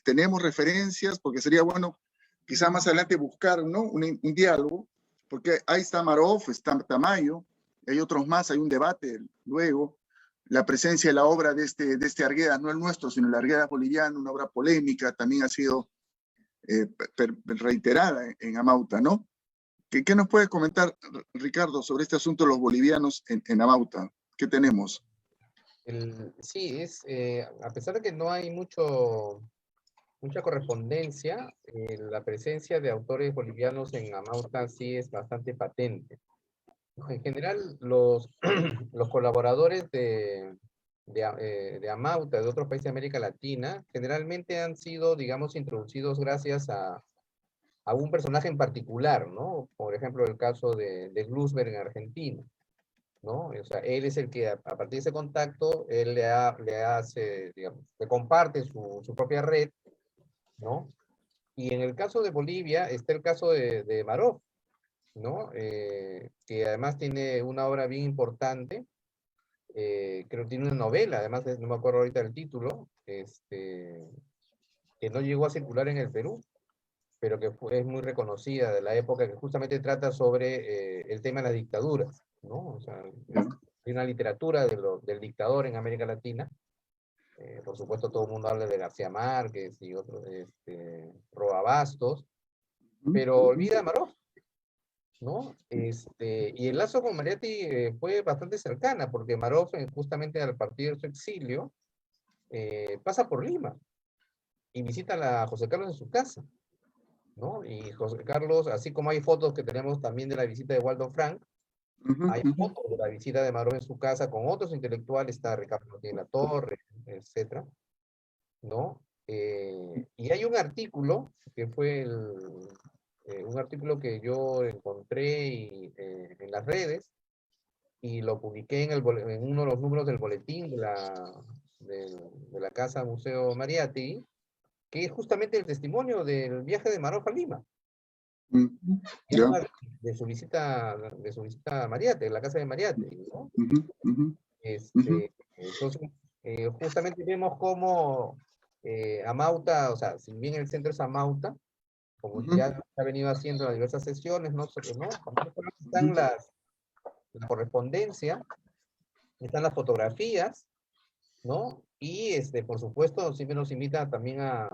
¿Tenemos referencias? Porque sería bueno quizás más adelante buscar, ¿no? un diálogo, porque ahí está Marov, está Tamayo, hay otros más, hay un debate luego, la presencia de la obra de este Arguedas, no el nuestro, sino el Arguedas boliviano, una obra polémica, también ha sido reiterada en Amauta, ¿no? ¿Qué nos puede comentar, Ricardo, sobre este asunto de los bolivianos en Amauta? ¿Qué tenemos? Sí, a pesar de que no hay mucha correspondencia, la presencia de autores bolivianos en Amauta sí es bastante patente. En general, los colaboradores de Amauta, de otros países de América Latina, generalmente han sido, digamos, introducidos gracias a un personaje en particular, ¿no? Por ejemplo, el caso de Glusberg en Argentina, ¿no? O sea, él es el que a partir de ese contacto, él le hace, digamos, le comparte su propia red, ¿no? Y en el caso de Bolivia está el caso de Marov, ¿no? Que además tiene una obra bien importante, creo que tiene una novela, además no me acuerdo ahorita el título, que no llegó a circular en el Perú, pero que es muy reconocida de la época, que justamente trata sobre el tema de las dictaduras, ¿no? O sea, hay una literatura del dictador en América Latina. Por supuesto, todo el mundo habla de García Márquez y otros, Roa Bastos, pero olvida a Marov, ¿no? Y el lazo con Mariátegui fue bastante cercana, porque Marov, justamente al partir de su exilio, pasa por Lima y visita a José Carlos en su casa, ¿no? Y José Carlos, así como hay fotos que tenemos también de la visita de Waldo Frank, hay fotos de la visita de Marov en su casa con otros intelectuales, está Ricardo Martínez Latorre, etcétera, ¿no? Y hay un artículo que fue un artículo que yo encontré en las redes y lo publiqué en uno de los números del boletín de la Casa Museo Mariátegui, que es justamente el testimonio del viaje de Marov a Lima. De su visita a Mariátegui, la casa de Mariátegui, ¿no? Entonces, justamente vemos cómo Amauta, o sea, si bien el centro es Amauta, como ya se ha venido haciendo en las diversas sesiones, ¿no? Están la correspondencia, están las fotografías, ¿no? Y por supuesto, siempre nos invita también a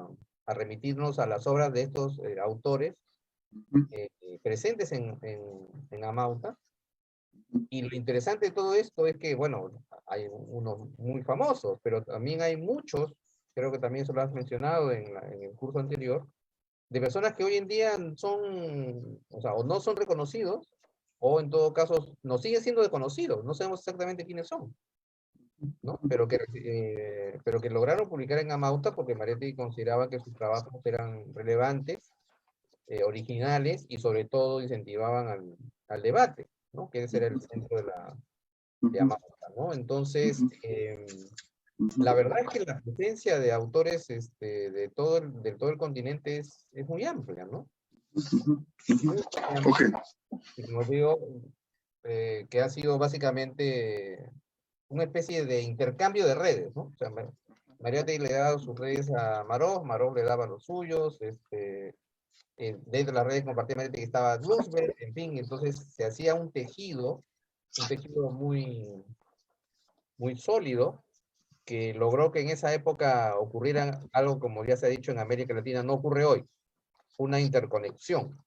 remitirnos a las obras de estos autores presentes en Amauta. Y lo interesante de todo esto es que, bueno, hay unos muy famosos, pero también hay muchos, creo que también se lo has mencionado en el curso anterior, de personas que hoy en día son, o sea, o no son reconocidos, o en todo caso no siguen siendo desconocidos, no sabemos exactamente quiénes son, ¿no? Pero que lograron publicar en Amauta porque Mariátegui consideraba que sus trabajos eran relevantes, originales y sobre todo incentivaban al debate, ¿no? Que ese era el centro de Amauta, ¿no? Entonces, La verdad es que la presencia de autores de todo el continente es muy amplia, ¿no? Muy Ok. amplia. Y como digo, que ha sido básicamente una especie de intercambio de redes, ¿no? O sea, Mariátegui le daba sus redes a Marov, Marov le daba los suyos, dentro de las redes compartía Mariátegui estaba Roosevelt, en fin, entonces se hacía un tejido muy, muy sólido, que logró que en esa época ocurriera algo, como ya se ha dicho en América Latina, no ocurre hoy, una interconexión.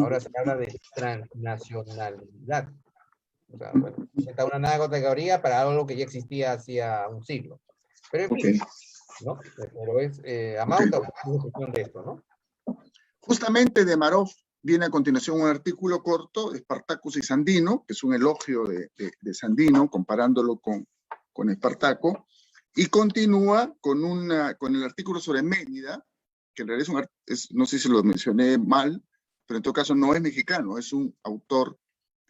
Ahora se habla de transnacionalidad. O sea, bueno, está una nueva categoría para algo que ya existía hacía un siglo. Pero en fin, ¿no? Pero es Amauta una cuestión de esto, ¿no? Justamente de Marov viene a continuación un artículo corto de Spartacus y Sandino, que es un elogio de Sandino, comparándolo con Espartaco, y continúa con el artículo sobre Mérida, que en realidad no sé si lo mencioné mal, pero en todo caso no es mexicano, es un autor,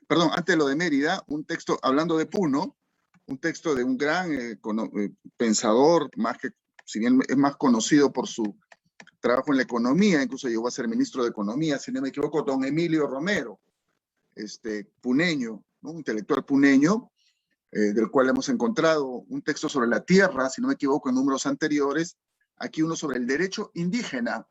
perdón, antes de lo de Mérida, un texto hablando de Puno, un texto de un gran pensador, si bien es más conocido por su trabajo en la economía, incluso llegó a ser ministro de Economía, si no me equivoco, don Emilio Romero, puneño, ¿no? Un intelectual puneño, del cual hemos encontrado un texto sobre la tierra, si no me equivoco, en números anteriores, aquí uno sobre el derecho indígena,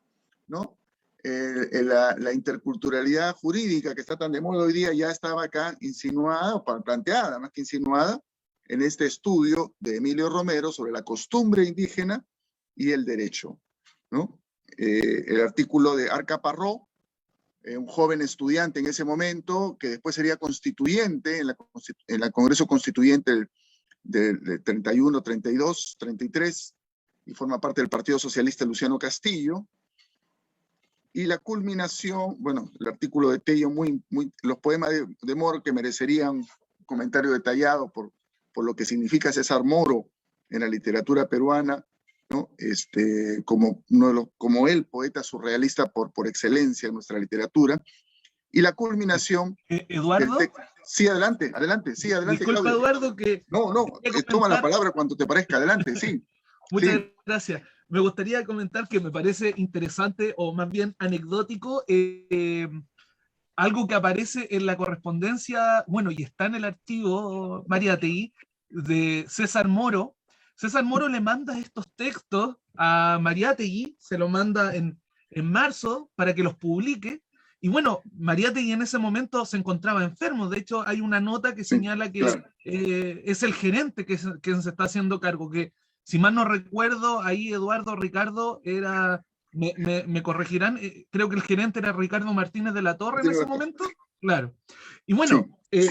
¿no? La interculturalidad jurídica que está tan de moda hoy día ya estaba acá insinuada, o planteada, más que insinuada, en este estudio de Emilio Romero sobre la costumbre indígena y el derecho, ¿no? El artículo de Arca Parró, un joven estudiante en ese momento, que después sería constituyente en la Congreso Constituyente del 31, 32, 33, y forma parte del Partido Socialista Luciano Castillo. Y la culminación, bueno, el artículo de Tello, los poemas de Moro, que merecerían un comentario detallado por lo que significa César Moro en la literatura peruana, ¿no? Como el poeta surrealista por excelencia en nuestra literatura. Y la culminación... Eduardo. Sí, adelante, sí, adelante. Disculpa, Claudio. Eduardo, que... No, toma la palabra cuando te parezca, adelante, sí. Muchas gracias. Me gustaría comentar que me parece interesante, o más bien anecdótico, algo que aparece en la correspondencia, bueno, y está en el archivo Mariátegui, de César Moro. César Moro le manda estos textos a Mariátegui, se lo manda en marzo para que los publique. Y bueno, Mariátegui en ese momento se encontraba enfermo. De hecho, hay una nota que señala que claro, es el gerente que se está haciendo cargo, que si mal no recuerdo, ahí Eduardo, Ricardo, me corregirán, creo que el gerente era Ricardo Martínez de la Torre en ese momento. Claro. Y bueno, sí.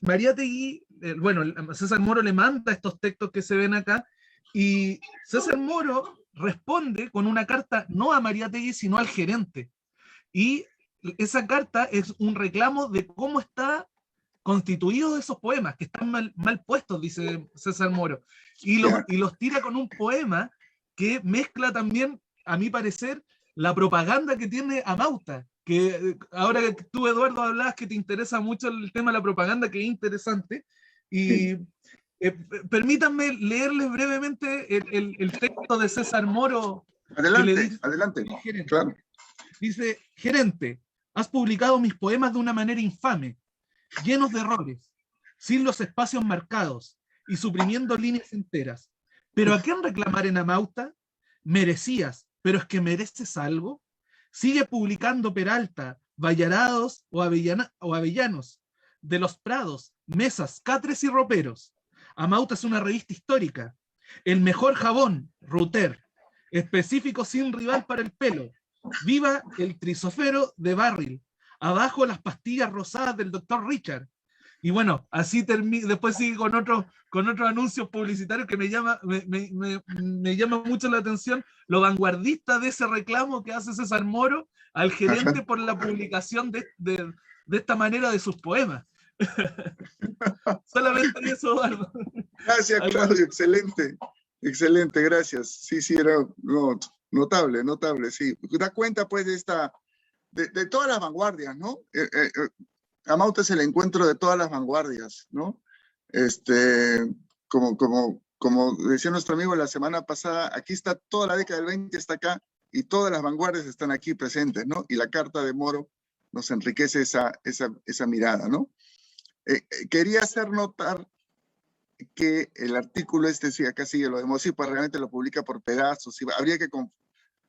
Mariátegui, bueno, César Moro le manda estos textos que se ven acá, y César Moro responde con una carta no a Mariátegui, sino al gerente. Y esa carta es un reclamo de cómo está constituidos esos poemas, que están mal puestos, dice César Moro, y los tira con un poema que mezcla también, a mi parecer, la propaganda que tiene Amauta, que ahora que tú, Eduardo, hablabas que te interesa mucho el tema de la propaganda, que es interesante, y permítanme leerles brevemente el texto de César Moro. Adelante, claro. Dice: gerente, has publicado mis poemas de una manera infame, llenos de errores, sin los espacios marcados y suprimiendo líneas enteras. ¿Pero a quién reclamar en Amauta? Merecías, pero es que mereces algo. Sigue publicando Peralta, Vallarados o Avellanos, de los Prados, Mesas, Catres y Roperos. Amauta es una revista histórica. El mejor jabón, Ruter, específico sin rival para el pelo. Viva el trisofero de Barril. Abajo las pastillas rosadas del Dr. Richard. Y bueno, así después sigue con otros anuncios publicitarios que me llama mucho la atención, lo vanguardista de ese reclamo que hace César Moro al gerente por la publicación de esta manera de sus poemas. Solamente eso, Eduardo. Gracias, Claudio, excelente, gracias. Sí, era notable, sí. Da cuenta, pues, de todas las vanguardias, ¿no? Amauta es el encuentro de todas las vanguardias, ¿no? Como como decía nuestro amigo la semana pasada, aquí está toda la década del 20, está acá, y todas las vanguardias están aquí presentes, ¿no? Y la carta de Moro nos enriquece esa mirada, ¿no? Quería hacer notar que el artículo sí, acá sigue, lo de Mosipa realmente lo publica por pedazos, y habría que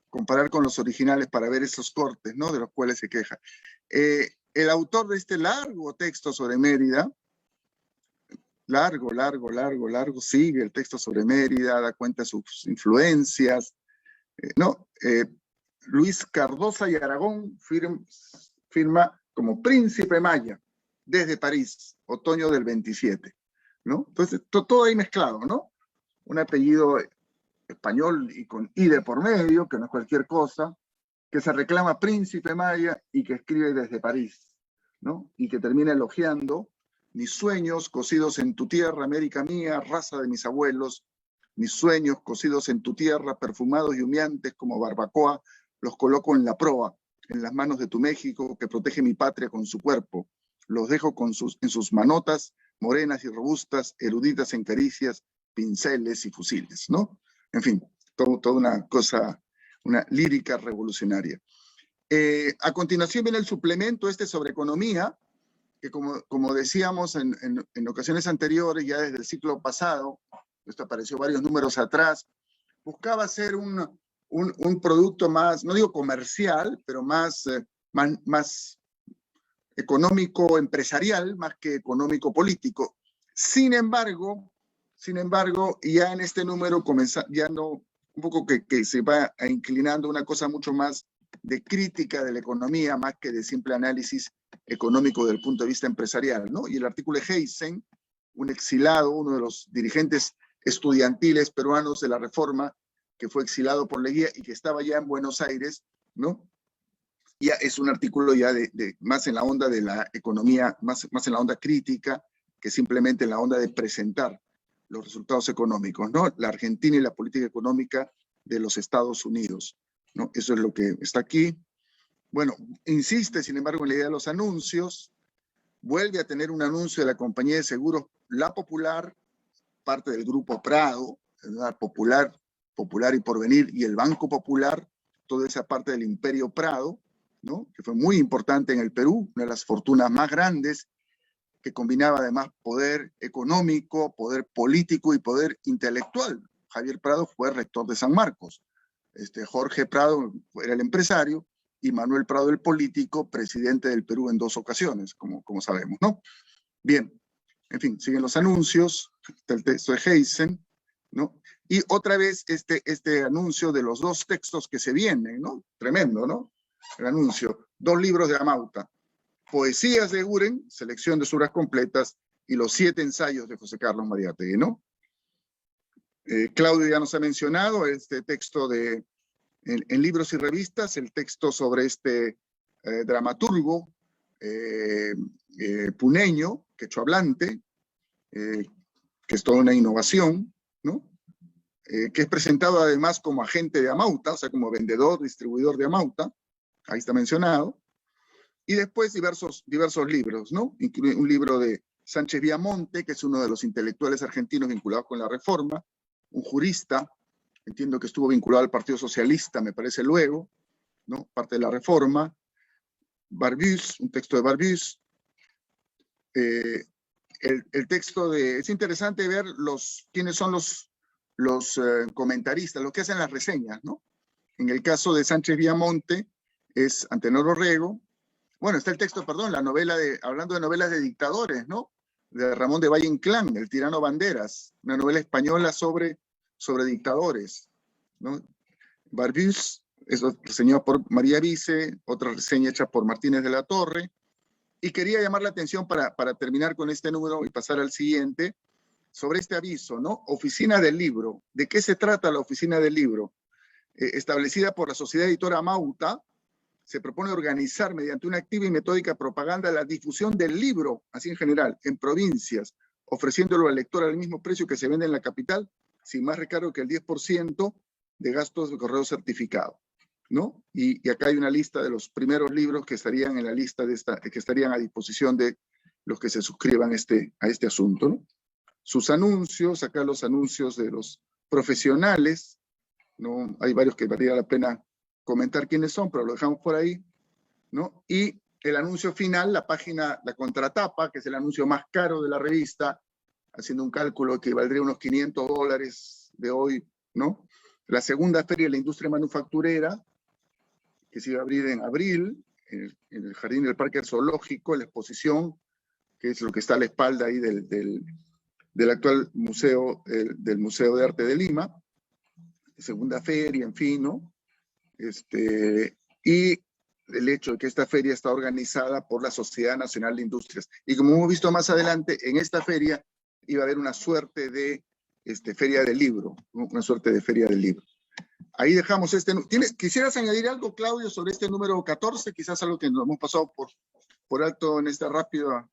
comparar con los originales para ver esos cortes, ¿no? De los cuales se queja. El autor de este largo texto sobre Mérida, largo, sigue el texto sobre Mérida, da cuenta de sus influencias, ¿no? Luis Cardosa y Aragón firma como Príncipe Maya desde París, otoño del 27, ¿no? Entonces, todo ahí mezclado, ¿no? Un apellido español y con I de por medio, que no es cualquier cosa, que se reclama Príncipe Maya y que escribe desde París, ¿no? Y que termina elogiando: mis sueños cocidos en tu tierra, América mía, raza de mis abuelos, mis sueños cocidos en tu tierra, perfumados y humeantes como barbacoa, los coloco en la proa, en las manos de tu México, que protege mi patria con su cuerpo. Los dejo en sus manotas, morenas y robustas, eruditas en caricias, pinceles y fusiles, ¿no? En fin, toda una cosa, una lírica revolucionaria. A continuación viene el suplemento sobre economía, que como decíamos en ocasiones anteriores, ya desde el ciclo pasado, esto apareció varios números atrás, buscaba ser un producto más, no digo comercial, pero más económico empresarial, más que económico político. Sin embargo, ya en este número ya no, un poco que se va inclinando una cosa mucho más de crítica de la economía, más que de simple análisis económico desde el punto de vista empresarial, ¿no? Y el artículo de Heysen, un exilado, uno de los dirigentes estudiantiles peruanos de la Reforma, que fue exilado por Leguía y que estaba ya en Buenos Aires, ¿no? Ya es un artículo ya más en la onda de la economía, más en la onda crítica, que simplemente en la onda de presentar los resultados económicos, ¿no? La Argentina y la política económica de los Estados Unidos, ¿no? Eso es lo que está aquí. Bueno, insiste, sin embargo, en la idea de los anuncios. Vuelve a tener un anuncio de la compañía de seguros La Popular, parte del Grupo Prado, ¿verdad? Popular y Porvenir, y el Banco Popular, toda esa parte del Imperio Prado, ¿no? Que fue muy importante en el Perú, una de las fortunas más grandes, que combinaba además poder económico, poder político y poder intelectual. Javier Prado fue rector de San Marcos. Jorge Prado era el empresario y Manuel Prado el político, presidente del Perú en 2 ocasiones, como sabemos, ¿no? Bien, en fin, siguen los anuncios, el texto de Heysen, ¿no? Y otra vez este anuncio de los 2 textos que se vienen, ¿no? Tremendo, ¿no? El anuncio, 2 libros de Amauta, Poesías de Uren, selección de obras completas, y los 7 ensayos de José Carlos Mariátegui, ¿no? Claudio ya nos ha mencionado este texto en Libros y Revistas, el texto sobre dramaturgo puneño, quechohablante, que es toda una innovación, ¿no? Que es presentado además como agente de Amauta, o sea, como vendedor, distribuidor de Amauta, ahí está mencionado. Y después diversos libros, ¿no? Incluye un libro de Sánchez Viamonte, que es uno de los intelectuales argentinos vinculados con la Reforma, un jurista, entiendo que estuvo vinculado al Partido Socialista, me parece luego, ¿no? Parte de la Reforma. Barbius, un texto de Barbius. El texto es interesante ver quiénes son los comentaristas, los que hacen las reseñas, ¿no? En el caso de Sánchez Viamonte es Antenor Orrego. Bueno, está el texto, perdón, hablando de novelas de dictadores, ¿no? De Ramón de Valle Inclán, El tirano Banderas, una novela española sobre dictadores, ¿no? Barbius es reseñado por María Vice, otra reseña hecha por Martínez de la Torre, y quería llamar la atención para terminar con este número y pasar al siguiente, sobre este aviso, ¿no? Oficina del Libro. ¿De qué se trata la Oficina del Libro? Establecida por la Sociedad Editora Amauta, se propone organizar mediante una activa y metódica propaganda la difusión del libro, así en general, en provincias, ofreciéndolo al lector al mismo precio que se vende en la capital, sin más recargo que el 10% de gastos de correo certificado, ¿no? Y acá hay una lista de los primeros libros que estarían en la lista que estarían a disposición de los que se suscriban a este asunto, ¿no? sus anuncios, acá los anuncios de los profesionales, ¿no? Hay varios que valdría la pena comentar quiénes son, pero lo dejamos por ahí, ¿no? Y el anuncio final, la página, la contratapa, que es el anuncio más caro de la revista, haciendo un cálculo que valdría unos $500 de hoy, ¿no? La segunda feria de la industria manufacturera, que se iba a abrir en abril, en el Jardín del Parque Zoológico, la exposición, que es lo que está a la espalda ahí del actual museo, del Museo de Arte de Lima, segunda feria, en fin, ¿no? Y el hecho de que esta feria está organizada por la Sociedad Nacional de Industrias. Y como hemos visto más adelante, en esta feria iba a haber una suerte de feria del libro, ¿no? Una suerte de feria del libro. Ahí dejamos ¿Quisieras añadir algo, Claudio, sobre este número 14? Quizás algo que nos hemos pasado por alto en este rápido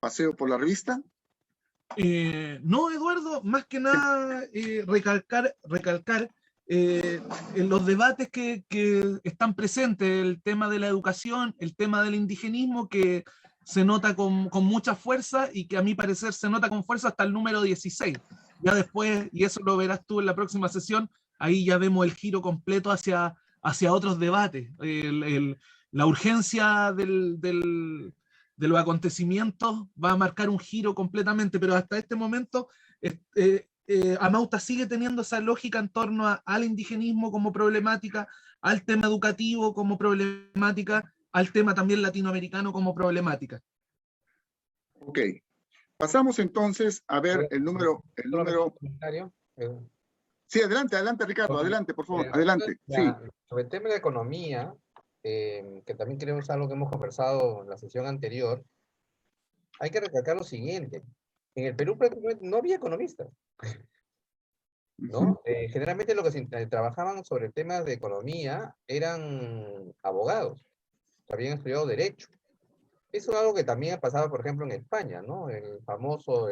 paseo por la revista. No, Eduardo, más que nada recalcar en los debates que están presentes, el tema de la educación, el tema del indigenismo, que se nota con mucha fuerza y que a mi parecer se nota con fuerza hasta el número 16. Ya después, y eso lo verás tú en la próxima sesión, ahí ya vemos el giro completo hacia otros debates. La urgencia de los acontecimientos va a marcar un giro completamente, pero hasta este momento Amauta sigue teniendo esa lógica en torno al indigenismo como problemática, al tema educativo como problemática, al tema también latinoamericano como problemática. Ok. Pasamos entonces a ver el número. Sí, adelante, Ricardo, adelante, por favor, adelante. Sí. Sobre el tema de la economía, que también queremos algo que hemos conversado en la sesión anterior, hay que recalcar lo siguiente. En el Perú prácticamente no había economistas, ¿no? Generalmente los que trabajaban sobre temas de economía eran abogados, habían estudiado Derecho. Eso es algo que también pasaba, por ejemplo, en España, ¿no? El famoso,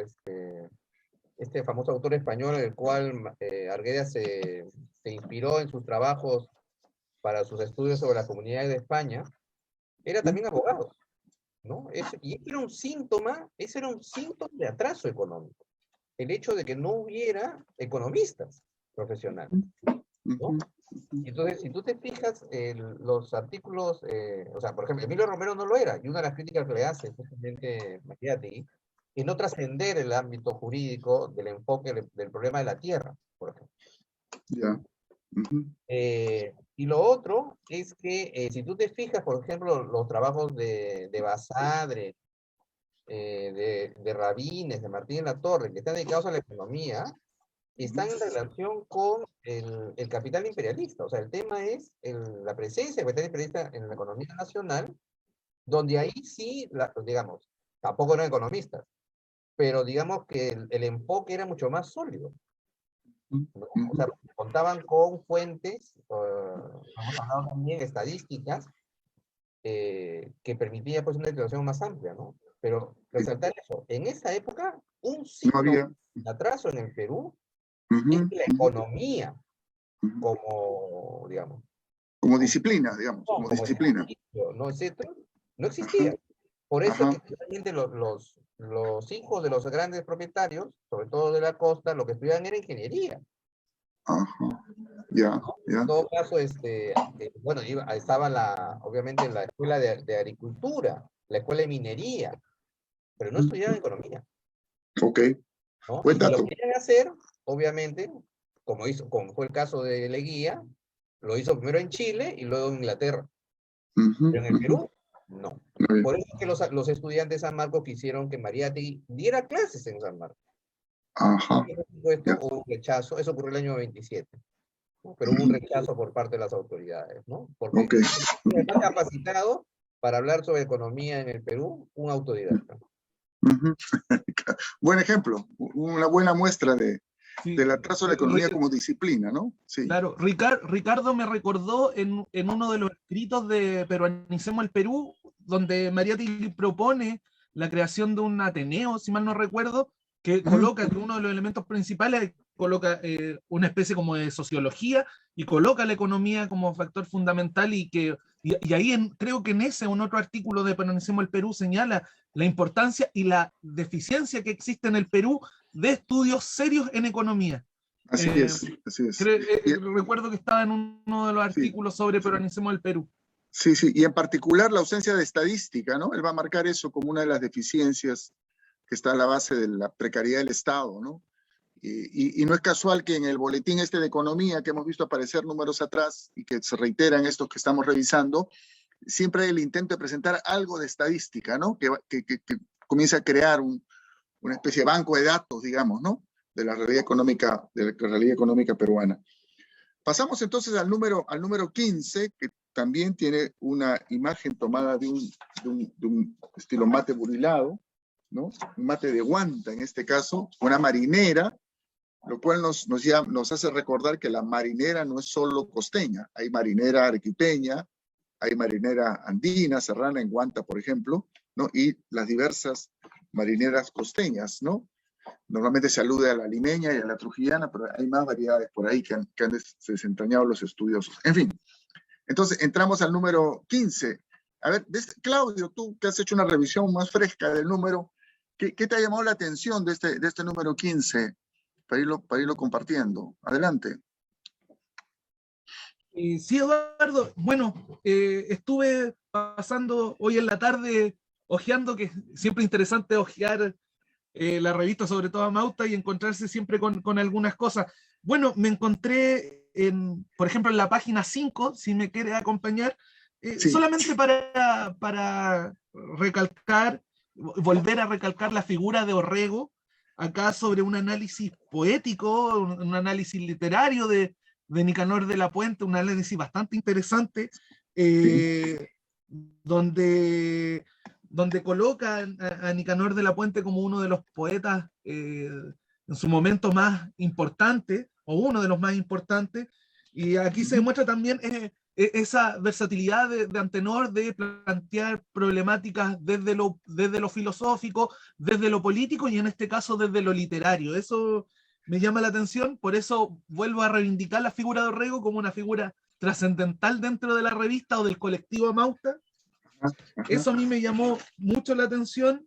este famoso autor español, el cual Arguedas se inspiró en sus trabajos para sus estudios sobre las comunidades de España, era también abogado, ¿no? Y ese era un síntoma de atraso económico. El hecho de que no hubiera economistas profesionales, ¿no? Entonces, si tú te fijas, los artículos, o sea, por ejemplo, Emilio Romero no lo era, y una de las críticas que le hace justamente Mariátegui es no trascender el ámbito jurídico del enfoque del problema de la tierra, por ejemplo. Ya. Y lo otro es que si tú te fijas, por ejemplo, los trabajos de Basadre, de Rabines, de Martín Latorre, que están dedicados a la economía, están en relación con el capital imperialista. O sea, el tema es la presencia del capital imperialista en la economía nacional, donde ahí sí, digamos, tampoco eran economistas, pero digamos que el enfoque era mucho más sólido, ¿no? O sea, contaban con fuentes, hemos hablado también estadísticas, que permitían pues una declaración más amplia, ¿no? Pero resaltar eso, en esa época, un signo de atraso en el Perú es que la economía, como, digamos, como disciplina, digamos, como disciplina. No, etcétera, no existía. Por eso es que realmente los hijos de los grandes propietarios, sobre todo de la costa, lo que estudiaban era ingeniería. Ya. En todo caso, bueno, estaba obviamente la escuela de agricultura, la escuela de minería, pero no estudiaban economía. Ok. ¿No? Buen y dato. lo querían hacer, obviamente, como fue el caso de Leguía, lo hizo primero en Chile y luego en Inglaterra. Pero en el Perú, no. Por eso es que los estudiantes de San Marcos quisieron que Mariátegui diera clases en San Marcos. Hubo un rechazo, eso ocurrió el año 27, ¿no? Pero hubo un rechazo por parte de las autoridades, ¿no? Porque está capacitado para hablar sobre economía en el Perú, un autodidacta. Buen ejemplo, una buena muestra del atraso de la economía como disciplina, ¿no? Sí. Claro, Ricardo me recordó en uno de los escritos de Peruanicemos el Perú, donde Mariátegui propone la creación de un Ateneo, si mal no recuerdo, que coloca que uno de los elementos principales, coloca una especie como de sociología y coloca la economía como factor fundamental y ahí creo que en otro artículo de Peruanicemos el Perú señala la importancia y la deficiencia que existe en el Perú de estudios serios en economía. Así es, así es. Recuerdo que estaba en uno de los artículos sobre Peruanicemos del Perú. Sí, sí, y en particular la ausencia de estadística, ¿no? Él va a marcar eso como una de las deficiencias que está a la base de la precariedad del Estado, ¿no? Y no es casual que en el boletín este de economía que hemos visto aparecer números atrás y que se reiteran estos que estamos revisando, siempre hay el intento de presentar algo de estadística, ¿no? Que comienza a crear una especie de banco de datos, digamos, ¿no? De la realidad económica peruana. Pasamos entonces al número 15, que también tiene una imagen tomada de un estilo mate burilado, ¿no? Un mate de guanta, en este caso, una marinera, lo cual nos hace recordar que la marinera no es solo costeña, hay marinera arequipeña, hay marinera andina, serrana, en Guanta, por ejemplo, ¿no? Y las diversas marineras costeñas, ¿no? Normalmente se alude a la limeña y a la trujillana, pero hay más variedades por ahí que han desentrañado los estudiosos. En fin, entonces entramos al número 15. A ver, Claudio, tú que has hecho una revisión más fresca del número, ¿qué te ha llamado la atención de este número 15? Para irlo compartiendo. Adelante. Sí, Eduardo, bueno, estuve pasando hoy en la tarde hojeando, que siempre interesante hojear la revista, sobre todo Amauta, y encontrarse siempre con algunas cosas. Bueno, me encontré, por ejemplo, en la página 5, si me quiere acompañar, Sí. solamente para recalcar, volver a recalcar la figura de Orrego, acá sobre un análisis poético, un análisis literario de Nicanor de la Puente, un análisis bastante interesante, donde coloca a Nicanor de la Puente como uno de los poetas en su momento más importante, o uno de los más importantes, y aquí se demuestra también esa versatilidad de Antenor de plantear problemáticas desde lo filosófico, desde lo político y en este caso desde lo literario. Eso me llama la atención, por eso vuelvo a reivindicar la figura de Orrego como una figura trascendental dentro de la revista o del colectivo Amauta. Eso a mí me llamó mucho la atención.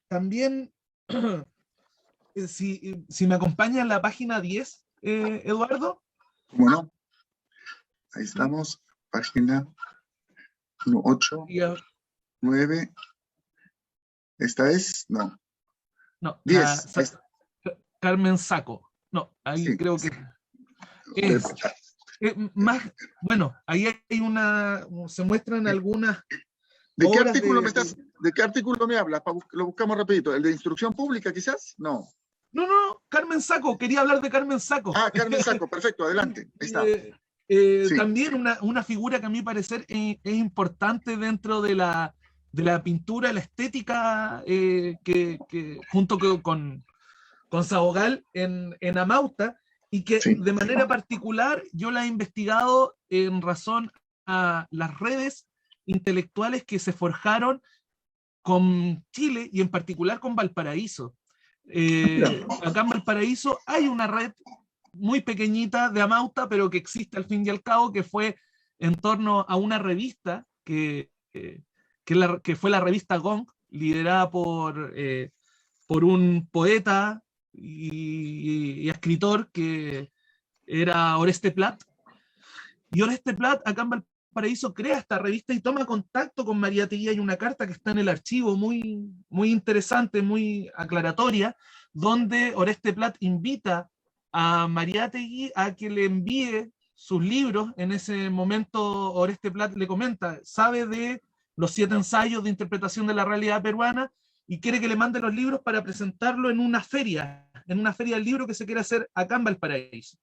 También, si me acompaña en la página 10, Eduardo. ¿Cómo no? Ahí estamos, página 8, 9. ¿Esta es? No. No, 10. Carmen Saco. No, ahí sí, creo que es. Más, bueno, ahí hay se muestran algunas. ¿De qué artículo ¿De qué artículo me hablas? Lo buscamos rapidito. ¿El de instrucción pública, quizás? No. No, Carmen Saco, quería hablar de Carmen Saco. Ah, Carmen Saco, perfecto, adelante. Ahí está. Sí. También una figura que a mi parecer es importante dentro de la pintura, la estética, que junto con Sabogal en Amauta, y que sí, de manera particular yo la he investigado en razón a las redes intelectuales que se forjaron con Chile y en particular con Valparaíso. Acá en Valparaíso hay una red muy pequeñita de Amauta, pero que existe al fin y al cabo, que fue en torno a una revista que fue la revista Gong, liderada por un poeta y escritor que era Oreste Plat. Y Oreste Plat acá en Valparaíso crea esta revista y toma contacto con Mariátegui. Hay una carta que está en el archivo muy, muy interesante, muy aclaratoria, donde Oreste Plat invita a Mariátegui a que le envíe sus libros. En ese momento Oreste Plat le comenta, sabe de los 7 ensayos de interpretación de la realidad peruana y quiere que le mande los libros para presentarlo en una feria del libro que se quiere hacer acá en Valparaíso.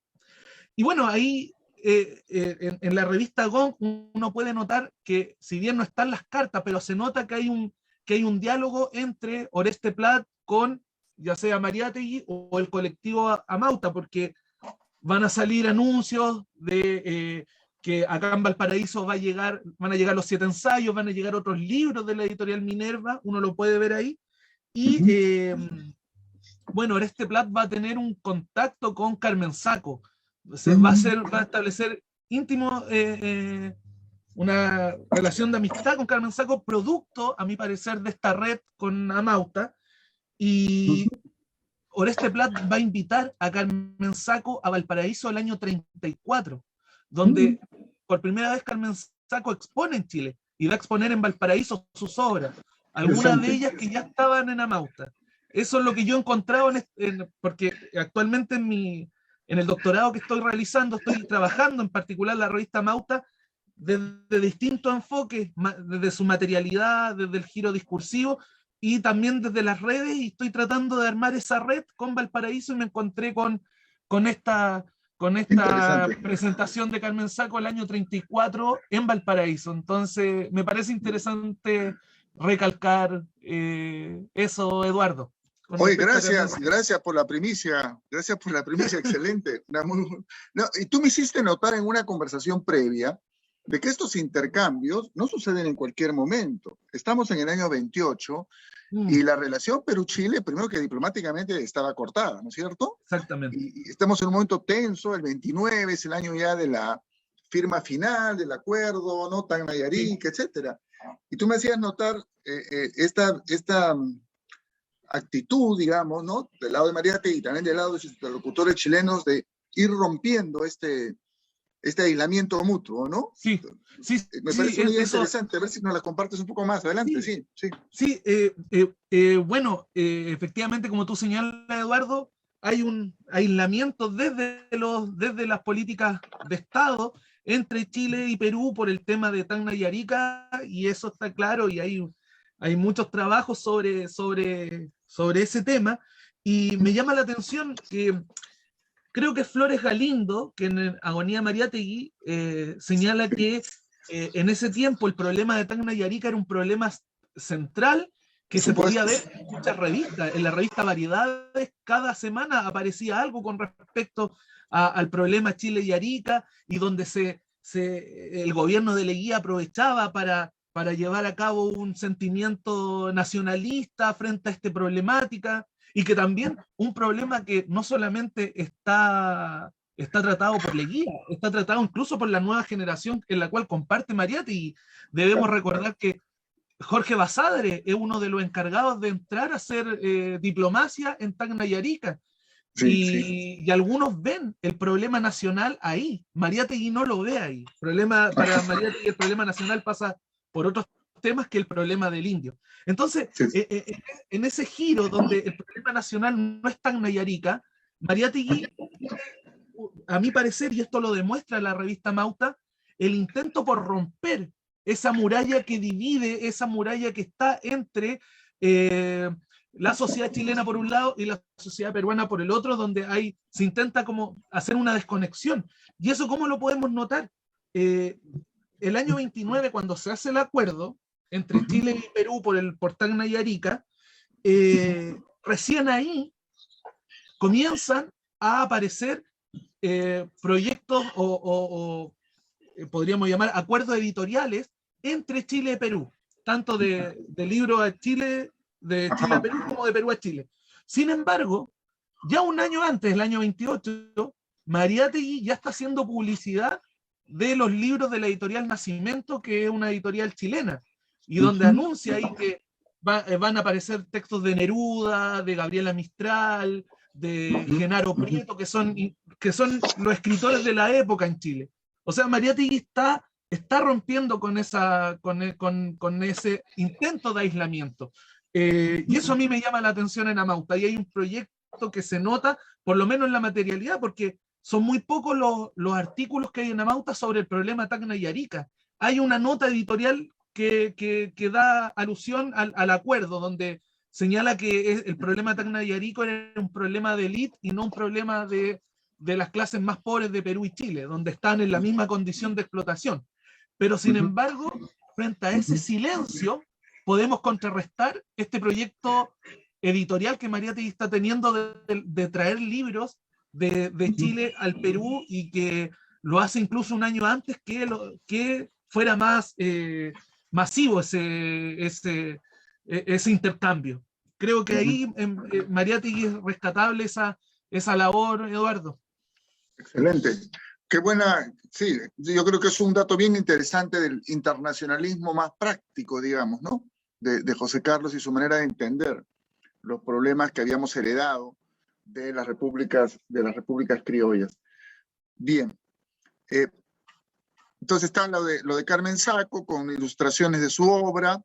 Y bueno, ahí en la revista Gong uno puede notar que si bien no están las cartas, pero se nota que hay un diálogo entre Oreste Plat con ya sea Mariátegui o el colectivo Amauta, porque van a salir anuncios de que acá en Valparaíso van a llegar los 7 ensayos, van a llegar otros libros de la editorial Minerva, uno lo puede ver ahí, y bueno, Oreste Plat va a tener un contacto con Carmen Saco, va a establecer íntimo una relación de amistad con Carmen Saco, producto, a mi parecer, de esta red con Amauta, y Oreste Plat va a invitar a Carmen Sacco a Valparaíso el año 34, donde por primera vez Carmen Sacco expone en Chile y va a exponer en Valparaíso sus obras, algunas de ellas que ya estaban en Amauta. Eso es lo que yo he encontrado, porque actualmente en el doctorado que estoy realizando, estoy trabajando en particular la revista Amauta desde distintos enfoques, desde su materialidad, desde el giro discursivo, y también desde las redes, y estoy tratando de armar esa red con Valparaíso, y me encontré con esta presentación de Carmen Sacco el año 34 en Valparaíso. Entonces, me parece interesante recalcar eso, Eduardo. Oye, gracias por la primicia, excelente. No, y tú me hiciste notar en una conversación previa de que estos intercambios no suceden en cualquier momento. Estamos en el año 28 y la relación Perú-Chile, primero que diplomáticamente estaba cortada, ¿no es cierto? Exactamente. Y estamos en un momento tenso, el 29 es el año ya de la firma final del acuerdo, ¿no? Tacna y Arica, etcétera. Y tú me hacías notar esta actitud, digamos, ¿no? Del lado de Mariátegui y también del lado de sus interlocutores chilenos de ir rompiendo este aislamiento mutuo, ¿no? Sí. Me parece una idea interesante, a ver si nos la compartes un poco más adelante, sí. Bueno, efectivamente, como tú señalas, Eduardo, hay un aislamiento desde las políticas de Estado entre Chile y Perú por el tema de Tacna y Arica, y eso está claro, y hay muchos trabajos sobre ese tema, y me llama la atención que creo que Flores Galindo, que en Agonía Mariátegui señala que en ese tiempo el problema de Tacna y Arica era un problema central que se podía ver en muchas revistas. En la revista Variedades cada semana aparecía algo con respecto al problema Chile y Arica, y donde el gobierno de Leguía aprovechaba para llevar a cabo un sentimiento nacionalista frente a esta problemática, y que también un problema que no solamente está tratado por Leguía, está tratado incluso por la nueva generación en la cual comparte Mariátegui. Debemos recordar que Jorge Basadre es uno de los encargados de entrar a hacer diplomacia en Tacna y Arica. Y algunos ven el problema nacional ahí. Mariátegui no lo ve ahí. Para Mariátegui el problema nacional pasa por otros temas que el problema del indio. Entonces, en ese giro donde el problema nacional no es Tacna y Arica, Mariátegui, a mi parecer, y esto lo demuestra la revista Amauta, el intento por romper esa muralla que divide, esa muralla que está entre la sociedad chilena por un lado y la sociedad peruana por el otro, donde se intenta como hacer una desconexión. ¿Y eso cómo lo podemos notar? El año 29, cuando se hace el acuerdo entre Chile y Perú por Tacna y Arica, recién ahí comienzan a aparecer proyectos o podríamos llamar acuerdos editoriales entre Chile y Perú, tanto de libro a Chile, de Chile a Perú, como de Perú a Chile. Sin embargo, ya un año antes, el año 28, Mariátegui ya está haciendo publicidad de los libros de la editorial Nacimiento, que es una editorial chilena, y donde anuncia ahí que van a aparecer textos de Neruda, de Gabriela Mistral, de Genaro Prieto, que son los escritores de la época en Chile. O sea, Mariátegui está rompiendo con ese intento de aislamiento. Y eso a mí me llama la atención en Amauta, y hay un proyecto que se nota, por lo menos en la materialidad, porque son muy pocos los artículos que hay en Amauta sobre el problema Tacna y Arica. Hay una nota editorial que da alusión al acuerdo, donde señala que el problema Tacna y Arica era un problema de élite y no un problema de las clases más pobres de Perú y Chile, donde están en la misma condición de explotación. Pero sin embargo, frente a ese silencio, podemos contrarrestar este proyecto editorial que Mariátegui está teniendo de traer libros de Chile al Perú, y que lo hace incluso un año antes que fuera más masivo ese intercambio. Creo que ahí Mariátegui es rescatable esa labor, Eduardo. Excelente. Qué buena, sí, yo creo que es un dato bien interesante del internacionalismo más práctico, digamos, ¿no? De José Carlos y su manera de entender. los problemas que habíamos heredado de las repúblicas criollas. Bien. Entonces está lo de Carmen Sacco, con ilustraciones de su obra,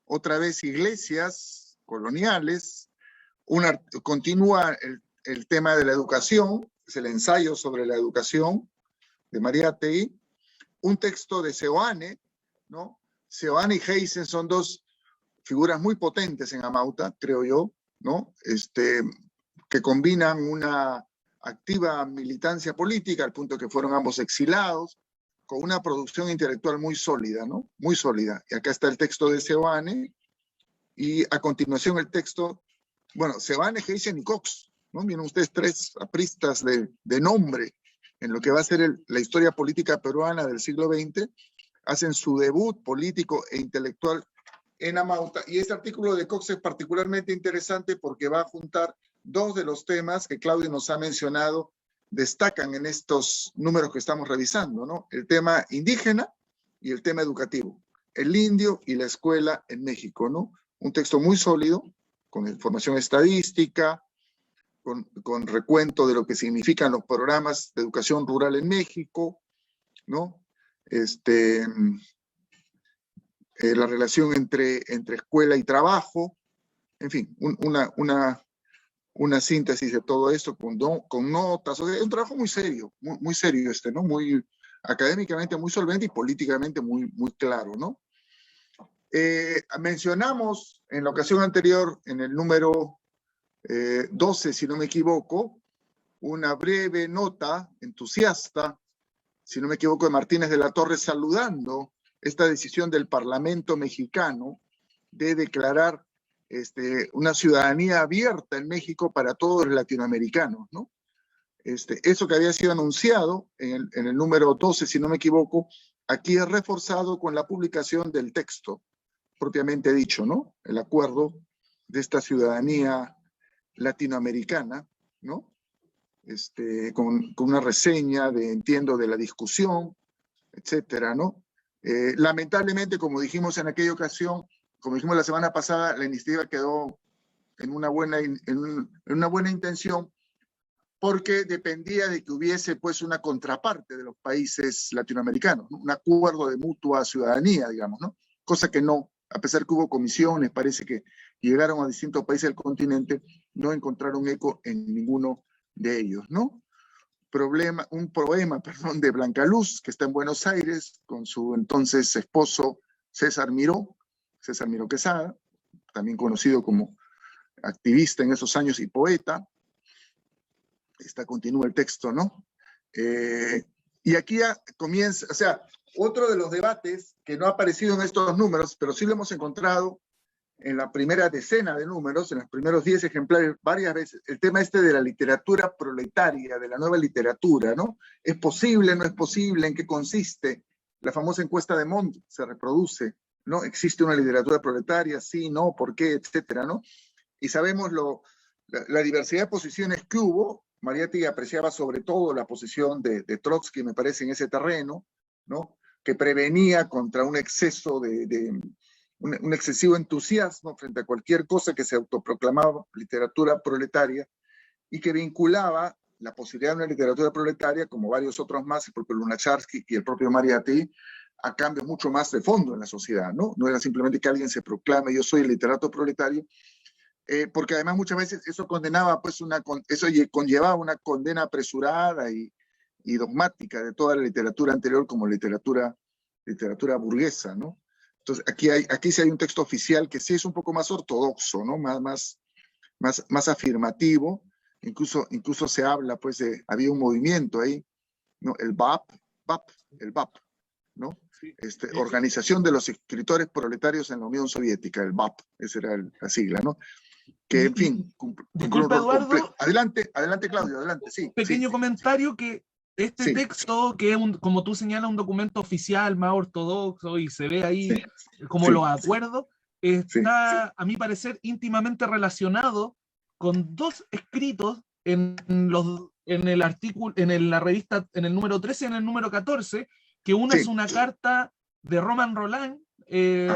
otra vez iglesias coloniales, continúa el tema de la educación, es el ensayo sobre la educación de Mariátegui, un texto de Seoane, ¿no? Seoane y Heysen son dos figuras muy potentes en Amauta, creo yo, ¿no? Que combinan una activa militancia política, al punto que fueron ambos exilados, con una producción intelectual muy sólida, ¿no? Muy sólida. Y acá está el texto de Seoane, y a continuación el texto, bueno, Seoane, Heysen y Cox, ¿no? Miren ustedes, tres apristas de nombre en lo que va a ser la historia política peruana del siglo XX, hacen su debut político e intelectual en Amauta. Y este artículo de Cox es particularmente interesante porque va a juntar dos de los temas que Claudio nos ha mencionado, destacan en estos números que estamos revisando, ¿no? El tema indígena y el tema educativo, el indio y la escuela en México, ¿no? Un texto muy sólido, con información estadística, con recuento de lo que significan los programas de educación rural en México, ¿no? La relación entre escuela y trabajo, en fin, una síntesis de todo esto con notas. O sea, es un trabajo muy serio, muy serio ¿no? Muy académicamente muy solvente y políticamente muy claro, ¿no? Mencionamos en la ocasión anterior, en el número 12, si no me equivoco, una breve nota entusiasta, si no me equivoco, de Martínez de la Torre, saludando esta decisión del Parlamento mexicano de declarar una ciudadanía abierta en México para todos los latinoamericanos, ¿no? Eso que había sido anunciado en el número 12, si no me equivoco, aquí es reforzado con la publicación del texto, propiamente dicho, ¿no? El acuerdo de esta ciudadanía latinoamericana, ¿no? Con una reseña entiendo, de la discusión, etcétera, ¿no? Lamentablemente, como dijimos en aquella ocasión, como dijimos la semana pasada, la iniciativa quedó en una buena intención, porque dependía de que hubiese pues una contraparte de los países latinoamericanos, ¿no? Un acuerdo de mutua ciudadanía, digamos, ¿no? Cosa que no, a pesar que hubo comisiones, parece que llegaron a distintos países del continente, no encontraron eco en ninguno de ellos, ¿no? Un poema de Blanca Luz, que está en Buenos Aires, con su entonces esposo César Miró Quesada, también conocido como activista en esos años y poeta. Continúa el texto, ¿no? Y aquí ya comienza, o sea, otro de los debates que no ha aparecido en estos números, pero sí lo hemos encontrado en la primera decena de números, en los primeros 10 ejemplares, varias veces, el tema de la literatura proletaria, de la nueva literatura, ¿no? ¿Es posible, no es posible? ¿En qué consiste? La famosa encuesta de Montt se reproduce, ¿no? ¿Existe una literatura proletaria? Sí, no, ¿por qué? Etcétera, ¿no? Y sabemos la diversidad de posiciones que hubo. Mariátegui apreciaba sobre todo la posición de Trotsky, me parece, en ese terreno, ¿no? Que prevenía contra un exceso un excesivo entusiasmo frente a cualquier cosa que se autoproclamaba literatura proletaria, y que vinculaba la posibilidad de una literatura proletaria, como varios otros más, el propio Lunacharsky y el propio Mariátegui, a cambios mucho más de fondo en la sociedad, ¿no? No era simplemente que alguien se proclame, yo soy el literato proletario, porque además muchas veces eso condenaba, pues eso conllevaba una condena apresurada y dogmática de toda la literatura anterior como literatura burguesa, ¿no? Entonces aquí sí hay un texto oficial que sí es un poco más ortodoxo, ¿no? Más afirmativo. Incluso se habla, pues, había un movimiento ahí, ¿no? El BAP, ¿no? Sí. Organización de los Escritores Proletarios en la Unión Soviética, el BAP, esa era la sigla, ¿no? Que, en fin, disculpa, Eduardo. Adelante, Claudio, adelante, sí. Pequeño comentario que texto, que es, como tú señalas, un documento oficial más ortodoxo y se ve ahí como los acuerdos, está, a mi parecer, íntimamente relacionado con dos escritos en el artículo, en la revista, en el número 13 y en el número 14, que una es una carta de Roman Roland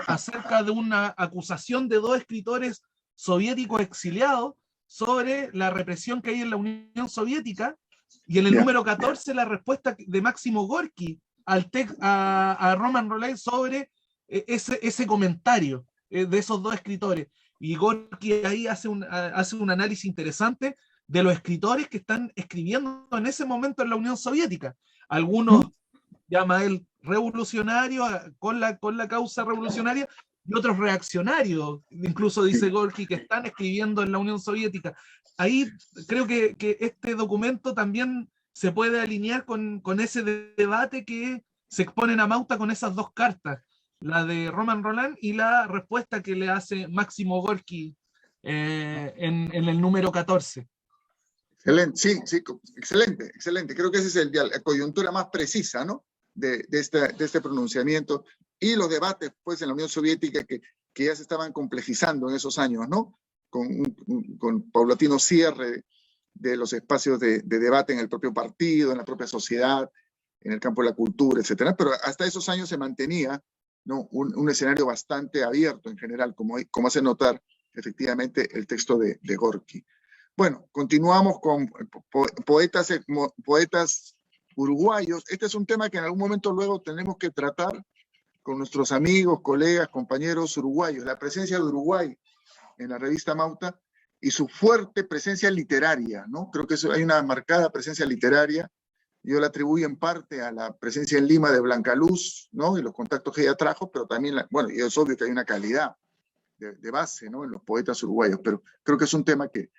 acerca de una acusación de dos escritores soviéticos exiliados sobre la represión que hay en la Unión Soviética, y en el Ya. número 14 la respuesta de Máximo Gorki a Roman Rolland sobre ese comentario de esos dos escritores. Y Gorky ahí hace un análisis interesante de los escritores que están escribiendo en ese momento en la Unión Soviética. Algunos llama él revolucionarios con la causa revolucionaria, y otros reaccionarios, incluso dice Gorky, que están escribiendo en la Unión Soviética. Ahí creo que este documento también se puede alinear con ese debate que se expone en Amauta con esas dos cartas, la de Roman Rolland y la respuesta que le hace Máximo Gorky en el número 14. Excelente, sí, sí, excelente, excelente. Creo que esa es la coyuntura más precisa, ¿no? De este pronunciamiento y los debates, pues, en la Unión Soviética que ya se estaban complejizando en esos años, ¿no? Con paulatino cierre de los espacios de debate en el propio partido, en la propia sociedad, en el campo de la cultura, etcétera. Pero hasta esos años se mantenía, ¿no? un escenario bastante abierto en general, como hace notar efectivamente el texto de Gorky. Bueno, continuamos con poetas uruguayos. Este es un tema que en algún momento luego tenemos que tratar con nuestros amigos, colegas, compañeros uruguayos. La presencia de Uruguay en la revista Amauta y su fuerte presencia literaria, ¿no? Creo que hay una marcada presencia literaria. Yo la atribuyo en parte a la presencia en Lima de Blanca Luz, ¿no? Y los contactos que ella trajo, pero también, bueno, y es obvio que hay una calidad de base, ¿no? En los poetas uruguayos, pero creo que es un tema que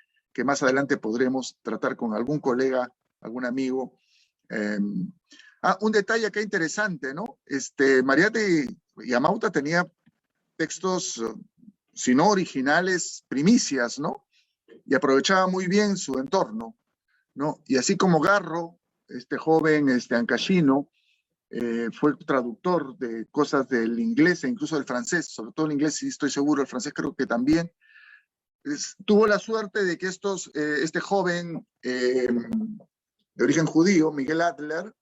más adelante podremos tratar con algún colega, algún amigo. Un detalle acá interesante, ¿no? Mariátegui y Amauta tenía textos, si no originales, primicias, ¿no? Y aprovechaba muy bien su entorno, ¿no? Y así como Garro, este joven ancashino, fue traductor de cosas del inglés e incluso del francés, sobre todo el inglés, sí estoy seguro, el francés creo que también. Tuvo la suerte de que este joven de origen judío, Miguel Adler,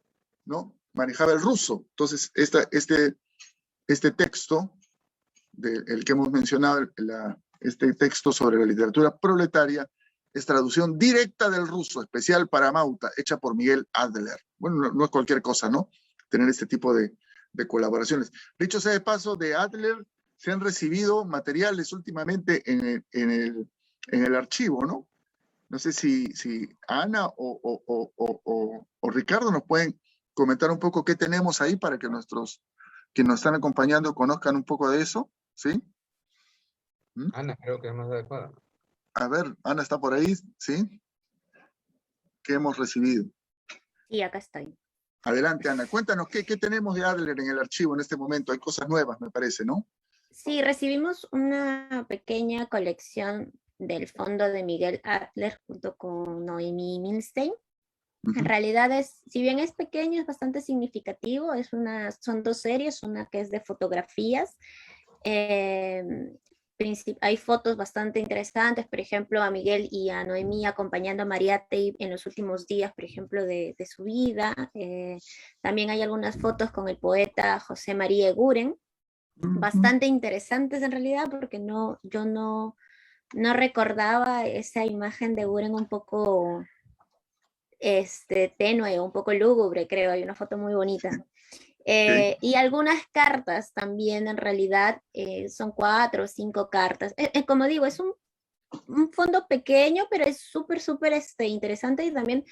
¿no? Manejaba el ruso. Entonces, este texto, el que hemos mencionado, este texto sobre la literatura proletaria, es traducción directa del ruso, especial para Amauta, hecha por Miguel Adler. Bueno, no es cualquier cosa, ¿no? Tener este tipo de colaboraciones. Dicho sea de paso, de Adler se han recibido materiales últimamente en el archivo, ¿no? No sé si Ana o Ricardo nos pueden comentar un poco qué tenemos ahí para que nuestros que nos están acompañando conozcan un poco de eso, ¿sí? Ana, creo que es más adecuada. A ver, Ana está por ahí, ¿sí? ¿Qué hemos recibido? Sí, acá estoy. Adelante, Ana. Cuéntanos qué tenemos de Adler en el archivo en este momento. Hay cosas nuevas, me parece, ¿no? Sí, recibimos una pequeña colección del fondo de Miguel Adler junto con Noemí Milstein. En realidad si bien es pequeño, es bastante significativo. Son dos series, una que es de fotografías. Hay fotos bastante interesantes, por ejemplo, a Miguel y a Noemí acompañando a Mariátegui en los últimos días, por ejemplo, de su vida. También hay algunas fotos con el poeta José María Eguren, bastante interesantes en realidad, porque yo no recordaba esa imagen de Eguren un poco tenue, un poco lúgubre, creo. Hay una foto muy bonita. Y algunas cartas también, en realidad, son 4 o 5 cartas. Como digo, es un fondo pequeño, pero es súper interesante, y también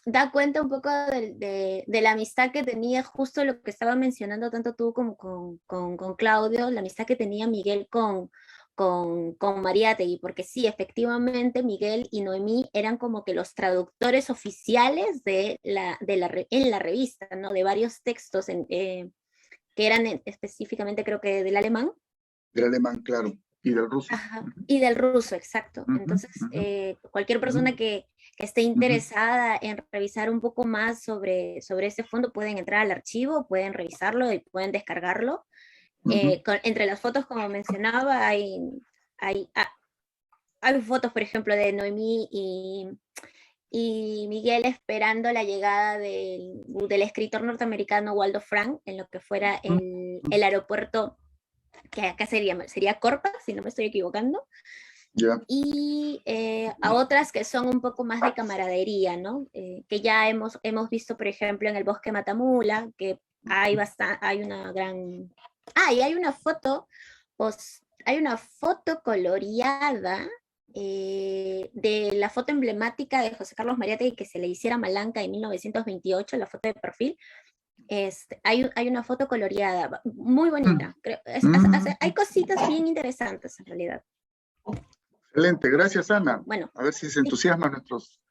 da cuenta un poco de la amistad que tenía, justo lo que estaba mencionando tanto tú como con Claudio, la amistad que tenía Miguel con Mariátegui, porque sí, efectivamente Miguel y Noemí eran como que los traductores oficiales en la revista, ¿no? De varios textos que eran específicamente, creo que del alemán. Del alemán, claro, y del ruso. Ajá, y del ruso, exacto. Entonces, cualquier persona que esté interesada en revisar un poco más sobre este fondo, pueden entrar al archivo, pueden revisarlo y pueden descargarlo. Entre las fotos, como mencionaba, hay fotos, por ejemplo, de Noemí y Miguel esperando la llegada del escritor norteamericano Waldo Frank en lo que fuera el aeropuerto que acá sería Corpa, si no me estoy equivocando, Ya. y a otras que son un poco más de camaradería, ¿no? Que ya hemos visto, por ejemplo, en el Bosque Matamula, que hay una gran... Ah, y hay una foto, hay una foto coloreada de la foto emblemática de José Carlos Mariátegui que se le hiciera Malanca en 1928, la foto de perfil. Hay una foto coloreada, muy bonita. Creo, hay cositas bien interesantes en realidad. Excelente, gracias Ana. Bueno, a ver si se entusiasman nuestros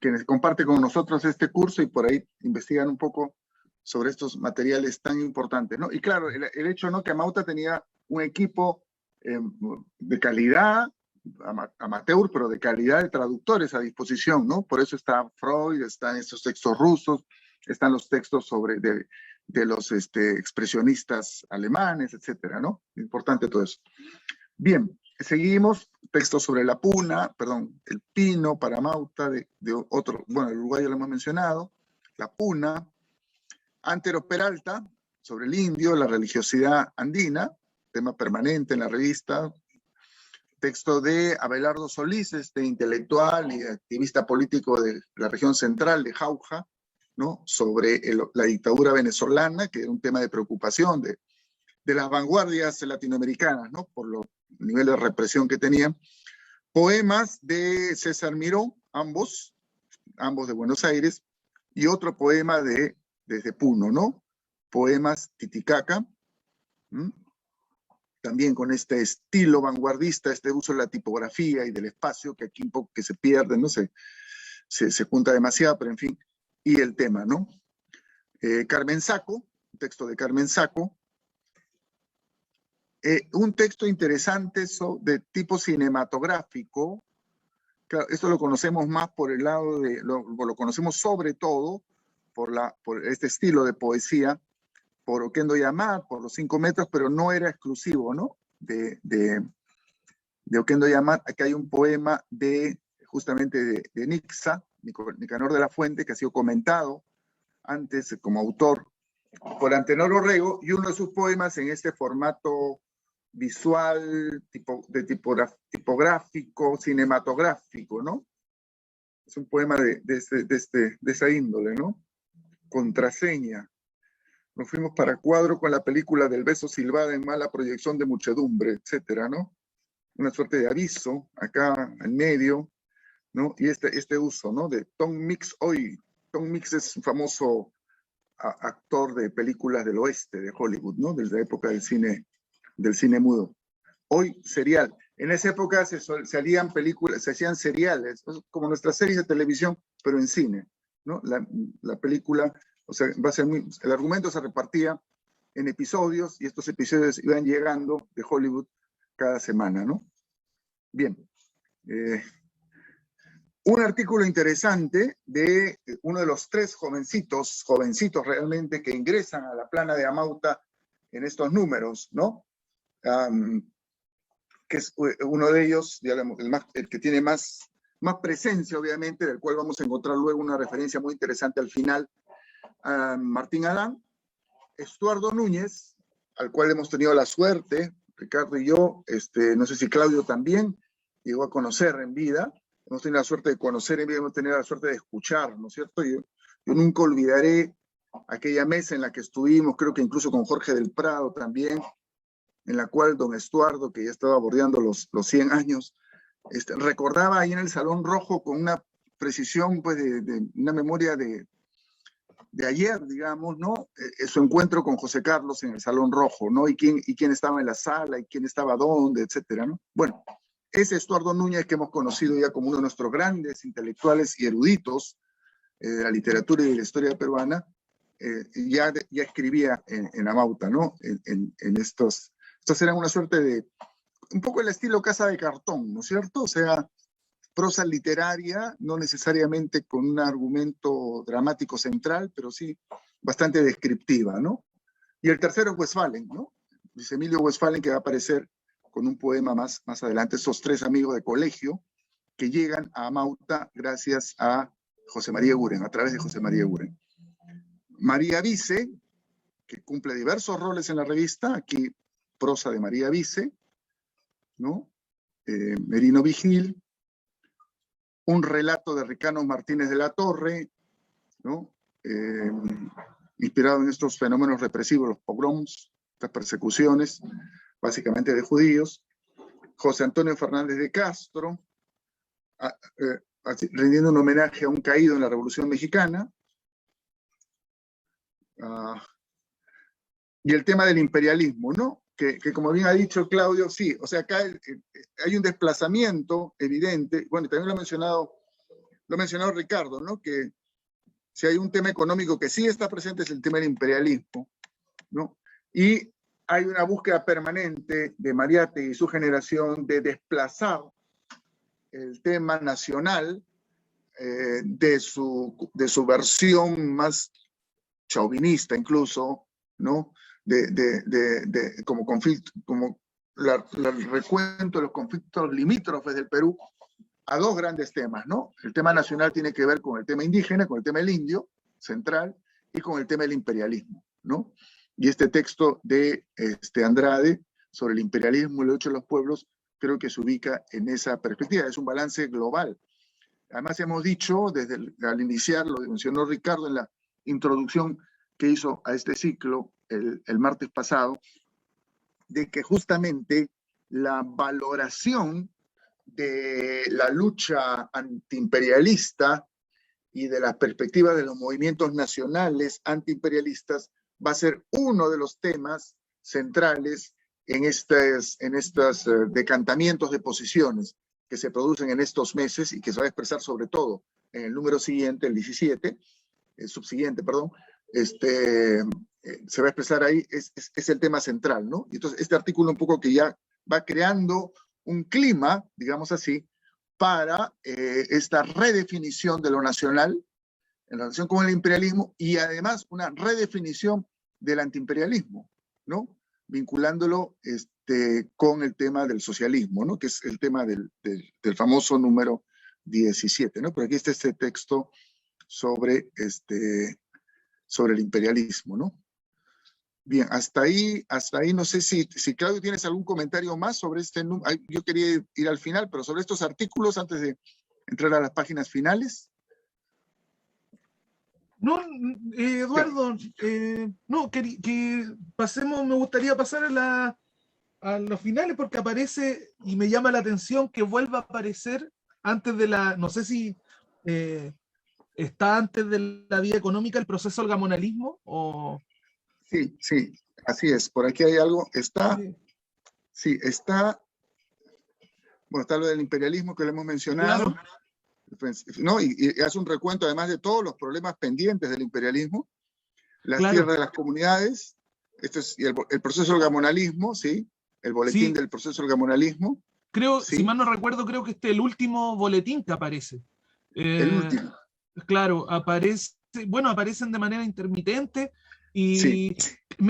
quienes comparten con nosotros este curso y por ahí investigan un poco sobre estos materiales tan importantes, ¿no? Y claro, el hecho, ¿no?, que Amauta tenía un equipo de calidad, amateur, pero de calidad de traductores a disposición, ¿no? Por eso está Freud, están estos textos rusos, están los textos de los expresionistas alemanes, etcétera, ¿no? Importante todo eso. Bien, seguimos, textos sobre la puna, perdón, el pino para Amauta, de otro, bueno, el uruguayo lo hemos mencionado, la puna, Antero Peralta, sobre el indio, la religiosidad andina, tema permanente en la revista, texto de Abelardo Solís, intelectual y activista político de la región central de Jauja, ¿no?, sobre la dictadura venezolana, que era un tema de preocupación de las vanguardias latinoamericanas, ¿no?, por los niveles de represión que tenían. Poemas de César Miró, ambos de Buenos Aires, y otro poema desde Puno, ¿no? Poemas Titicaca, también con este estilo vanguardista, este uso de la tipografía y del espacio, que aquí un poco que se pierde, ¿no? Se junta demasiado, pero en fin, y el tema, ¿no? Carmen Saco, un texto de Carmen Saco, un texto interesante de tipo cinematográfico. Claro, esto lo conocemos más por el lado lo conocemos sobre todo por este estilo de poesía, por Oquendo Yamat, por Los 5 metros, pero no era exclusivo, ¿no?, de Oquendo Yamat. Aquí hay un poema justamente de Nixa, Nicanor de la Fuente, que ha sido comentado antes como autor por Antenor Orrego, y uno de sus poemas en este formato visual, tipográfico, cinematográfico, ¿no? Es un poema de esa índole, ¿no? Contraseña. Nos fuimos para cuadro con la película del beso silbada en mala proyección de muchedumbre, etcétera, ¿no? Una suerte de aviso acá en medio, ¿no? Y este uso, ¿no?, de Tom Mix hoy. Tom Mix es un famoso actor de películas del oeste de Hollywood, ¿no?, desde la época del cine mudo. Hoy, serial. En esa época se hacían películas, se hacían seriales, como nuestras series de televisión, pero en cine, ¿no? La película, o sea, el argumento se repartía en episodios y estos episodios iban llegando de Hollywood cada semana, ¿no? Bien. Un artículo interesante de uno de los 3 jovencitos realmente que ingresan a la plana de Amauta en estos números, ¿no? Que es uno de ellos, digamos, el que tiene más presencia, obviamente, del cual vamos a encontrar luego una referencia muy interesante al final, Martín Adán, Estuardo Núñez, al cual hemos tenido la suerte, Ricardo y yo, no sé si Claudio también, llegó a conocer en vida, hemos tenido la suerte de conocer en vida, hemos tenido la suerte de escuchar, ¿no es cierto? Yo nunca olvidaré aquella mesa en la que estuvimos, creo que incluso con Jorge del Prado también, en la cual don Estuardo, que ya estaba bordeando los 100 años, recordaba ahí en el Salón Rojo con una precisión, pues, de una memoria de ayer, digamos, ¿no? Su encuentro con José Carlos en el Salón Rojo, ¿no? Y quién estaba en la sala, y quién estaba dónde, etcétera, ¿no? Bueno, ese Estuardo Núñez que hemos conocido ya como uno de nuestros grandes intelectuales y eruditos de la literatura y de la historia peruana, ya escribía en Amauta, ¿no? En estos eran una suerte de, un poco el estilo Casa de Cartón, ¿no es cierto? O sea, prosa literaria, no necesariamente con un argumento dramático central, pero sí bastante descriptiva, ¿no? Y el tercero es Westphalen, ¿no? Luis Emilio Westphalen, que va a aparecer con un poema más adelante, esos 3 amigos de colegio que llegan a Amauta gracias a José María Eguren, a través de José María Eguren. María Vice, que cumple diversos roles en la revista, aquí prosa de María Vice, ¿no? Merino Vigil, un relato de Ricano Martínez de la Torre, ¿no? Inspirado en estos fenómenos represivos, los pogroms, estas persecuciones, básicamente de judíos. José Antonio Fernández de Castro, rindiendo un homenaje a un caído en la Revolución Mexicana. Y el tema del imperialismo, ¿no? Que como bien ha dicho Claudio, sí, o sea, acá hay un desplazamiento evidente, bueno, también lo ha mencionado Ricardo, ¿no? Que si hay un tema económico que sí está presente es el tema del imperialismo, ¿no? Y hay una búsqueda permanente de Mariátegui y su generación de desplazar el tema nacional de su versión más chauvinista incluso, ¿no? Como conflicto, como el recuento de los conflictos limítrofes del Perú a dos grandes temas, ¿no? El tema nacional tiene que ver con el tema indígena, con el tema del indio central y con el tema del imperialismo, ¿no? Y este texto de Andrade sobre el imperialismo y la lucha de los pueblos creo que se ubica en esa perspectiva, es un balance global. Además hemos dicho, al iniciar, lo mencionó Ricardo en la introducción que hizo a este ciclo el martes pasado, de que justamente la valoración de la lucha antiimperialista y de la perspectiva de los movimientos nacionales antiimperialistas va a ser uno de los temas centrales en estos decantamientos de posiciones que se producen en estos meses y que se va a expresar sobre todo en el número siguiente, el 17, el subsiguiente, perdón, se va a expresar ahí, es el tema central, ¿no? Y entonces este artículo un poco que ya va creando un clima, digamos así, para esta redefinición de lo nacional en relación con el imperialismo y además una redefinición del antiimperialismo, ¿no? Vinculándolo con el tema del socialismo, ¿no? Que es el tema del famoso número 17, ¿no? Pero aquí está este texto sobre el imperialismo, ¿no? Bien, hasta ahí no sé si Claudio tienes algún comentario más sobre este número. Yo quería ir al final, pero sobre estos artículos antes de entrar a las páginas finales. No, Eduardo, no, que pasemos, me gustaría pasar a los finales porque aparece y me llama la atención que vuelva a aparecer antes de no sé si está antes de la vida económica el proceso del gamonalismo o... Sí, así es, por aquí hay algo, sí, está, bueno, está lo del imperialismo que le hemos mencionado, claro. ¿No? Y hace un recuento además de todos los problemas pendientes del imperialismo, las tierras de las comunidades, y el proceso del gamonalismo, ¿sí? El boletín del proceso del gamonalismo. Creo, ¿sí? Si mal no recuerdo, creo que el último boletín que aparece. El último. Claro, aparecen de manera intermitente y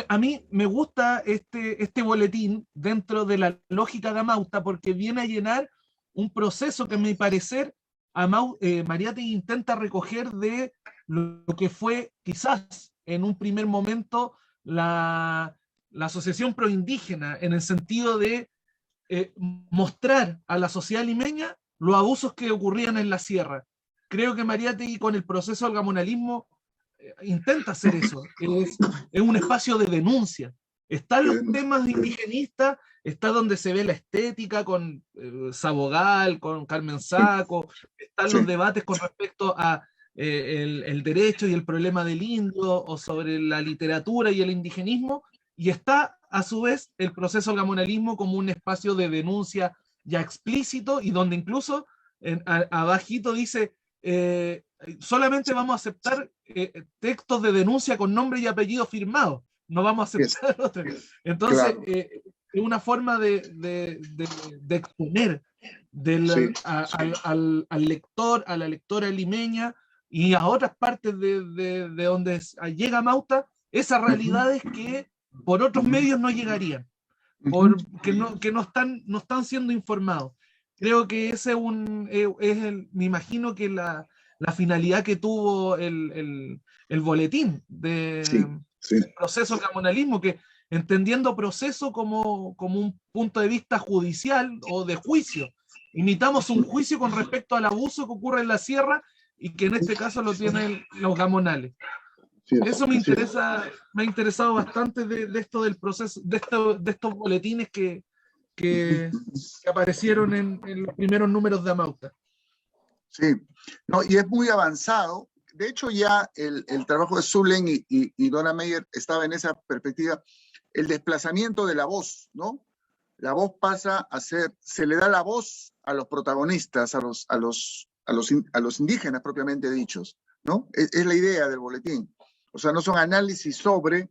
a mí me gusta este boletín dentro de la lógica de Amauta porque viene a llenar un proceso que a mi parecer Mariátegui intenta recoger de lo que fue quizás en un primer momento la asociación proindígena en el sentido de mostrar a la sociedad limeña los abusos que ocurrían en la sierra. Creo que Mariátegui con el proceso del gamonalismo intenta hacer eso. Es un espacio de denuncia. Están los temas indigenistas, está donde se ve la estética con Sabogal, con Carmen Saco, están los debates con respecto a el derecho y el problema del indio, o sobre la literatura y el indigenismo, y está a su vez el proceso del gamonalismo como un espacio de denuncia ya explícito, y donde incluso abajito dice solamente vamos a aceptar textos de denuncia con nombre y apellido firmado, no vamos a aceptar otros. Entonces, claro. Es una forma de exponer al lector, a la lectora limeña y a otras partes de donde llega Amauta, esas realidades que por otros medios no llegarían, porque no están siendo informados. Creo que ese me imagino que la finalidad que tuvo el boletín del proceso del gamonalismo, que entendiendo proceso como un punto de vista judicial o de juicio. Imitamos un juicio con respecto al abuso que ocurre en la sierra y que en este caso lo tienen los gamonales. Eso me interesa, me ha interesado bastante de esto del proceso, de estos boletines que aparecieron en los primeros números de Amauta. Sí, no, y es muy avanzado. De hecho, ya el trabajo de Zullen y Donna Meyer estaba en esa perspectiva, el desplazamiento de la voz, ¿no? La voz pasa a ser, se le da la voz a los protagonistas, a los indígenas propiamente dichos, ¿no? Es la idea del boletín. O sea, no son análisis sobre,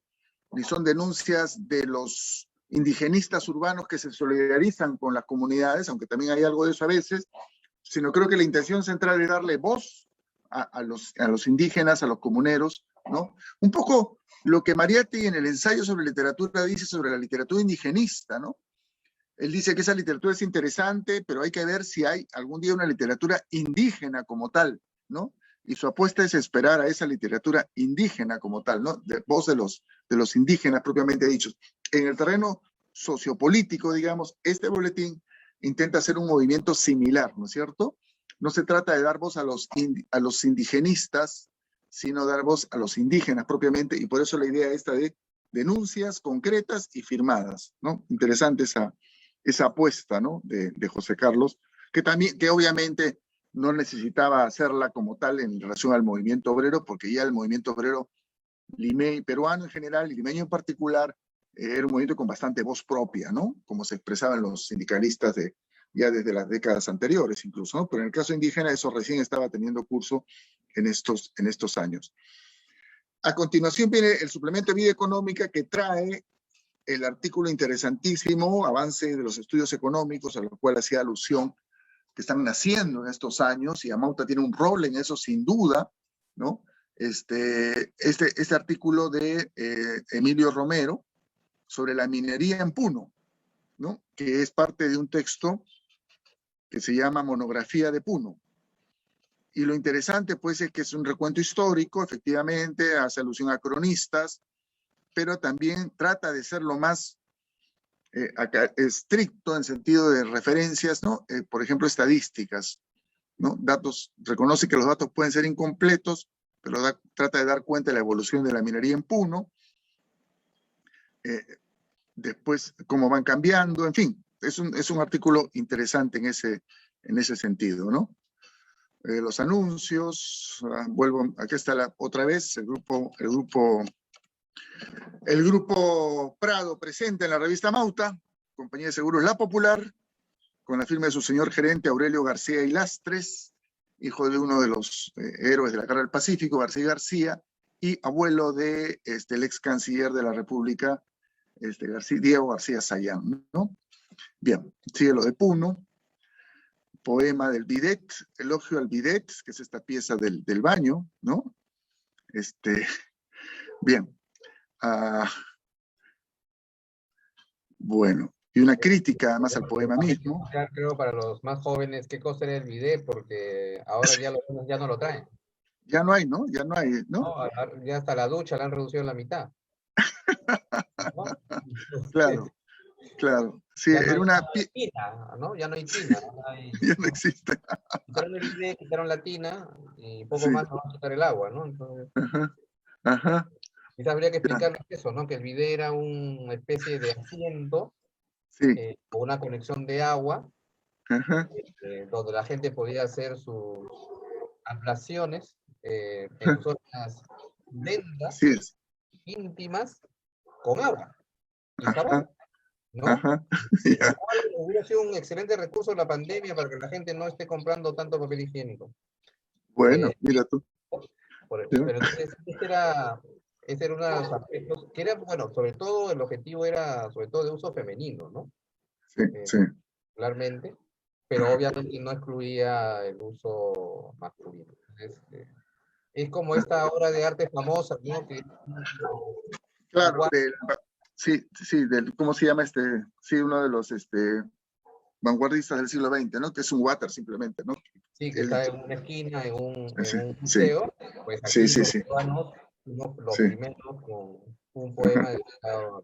ni son denuncias de los indigenistas urbanos que se solidarizan con las comunidades, aunque también hay algo de eso a veces, sino creo que la intención central es darle voz a los indígenas, a los comuneros, ¿no? Un poco lo que Mariátegui en el ensayo sobre literatura dice sobre la literatura indigenista, ¿no? Él dice que esa literatura es interesante, pero hay que ver si hay algún día una literatura indígena como tal, ¿no? Y su apuesta es esperar a esa literatura indígena como tal, ¿no? De voz de los indígenas propiamente dichos. En el terreno sociopolítico, digamos, este boletín intenta hacer un movimiento similar, ¿no es cierto? No se trata de dar voz a los indigenistas, sino dar voz a los indígenas propiamente, y por eso la idea esta de denuncias concretas y firmadas, ¿no? Interesante esa apuesta, ¿no? De José Carlos, que obviamente no necesitaba hacerla como tal en relación al movimiento obrero, porque ya el movimiento obrero peruano en general y limeño en particular, era un movimiento con bastante voz propia, ¿no? Como se expresaban los sindicalistas ya desde las décadas anteriores incluso, ¿no? Pero en el caso indígena eso recién estaba teniendo curso en estos años. A continuación viene el suplemento de vida económica que trae el artículo interesantísimo, avance de los estudios económicos, a lo cual hacía alusión, que están naciendo en estos años, y Amauta tiene un rol en eso sin duda, ¿no? Este artículo de Emilio Romero sobre la minería en Puno, ¿no? Que es parte de un texto que se llama Monografía de Puno. Y lo interesante, pues, es que es un recuento histórico, efectivamente, hace alusión a cronistas, pero también trata de ser lo más estricto en sentido de referencias, ¿no? Por ejemplo, estadísticas, ¿no? Datos, reconoce que los datos pueden ser incompletos, pero trata de dar cuenta de la evolución de la minería en Puno, después cómo van cambiando, en fin, es un artículo interesante en ese sentido, ¿no? Los anuncios, vuelvo, aquí está otra vez, el grupo Prado presente en la revista Amauta, Compañía de Seguros La Popular, con la firma de su señor gerente Aurelio García y Lastres, hijo de uno de los héroes de la Guerra del Pacífico, García y García, y abuelo de el ex canciller de la República, Diego García Sayán, ¿no? Bien, sigue lo de Puno, poema del bidet, elogio al bidet, que es esta pieza del baño, ¿no? Bien. Bueno, y una crítica además al poema mismo. Creo para los más jóvenes, ¿qué cosa era el bidet? Porque ahora ya no lo traen. Ya no hay, ¿no? Ya no hay, ¿no? No, ya hasta la ducha la han reducido a la mitad. ¿No? Claro. Sí, era una tina, ¿no? Ya no hay tina. Ya no existe. Quitaron el bidet, quitaron la tina y poco más no van a quitar el agua, ¿no? Entonces, Ajá. quizás habría que explicarles eso, ¿no? Que el bidet era una especie de asiento, con una conexión de agua, donde la gente podía hacer sus ablaciones en sus zonas dendas, íntimas, con agua y jabón, ¿no? Hubiera sido un excelente recurso en la pandemia para que la gente no esté comprando tanto papel higiénico. Bueno, mira tú. Pero entonces, ese era uno de los aspectos, que era, bueno, sobre todo el objetivo era, sobre todo de uso femenino, ¿no? Sí. Claramente, pero obviamente no excluía el uso masculino. Entonces, es como esta obra de arte famosa, ¿no? Claro, ¿cómo se llama uno de los vanguardistas del siglo XX, ¿no? Que es un water simplemente, ¿no? Sí, que está en una esquina, en un museo. Pues aquí los primeros con un poema dedicado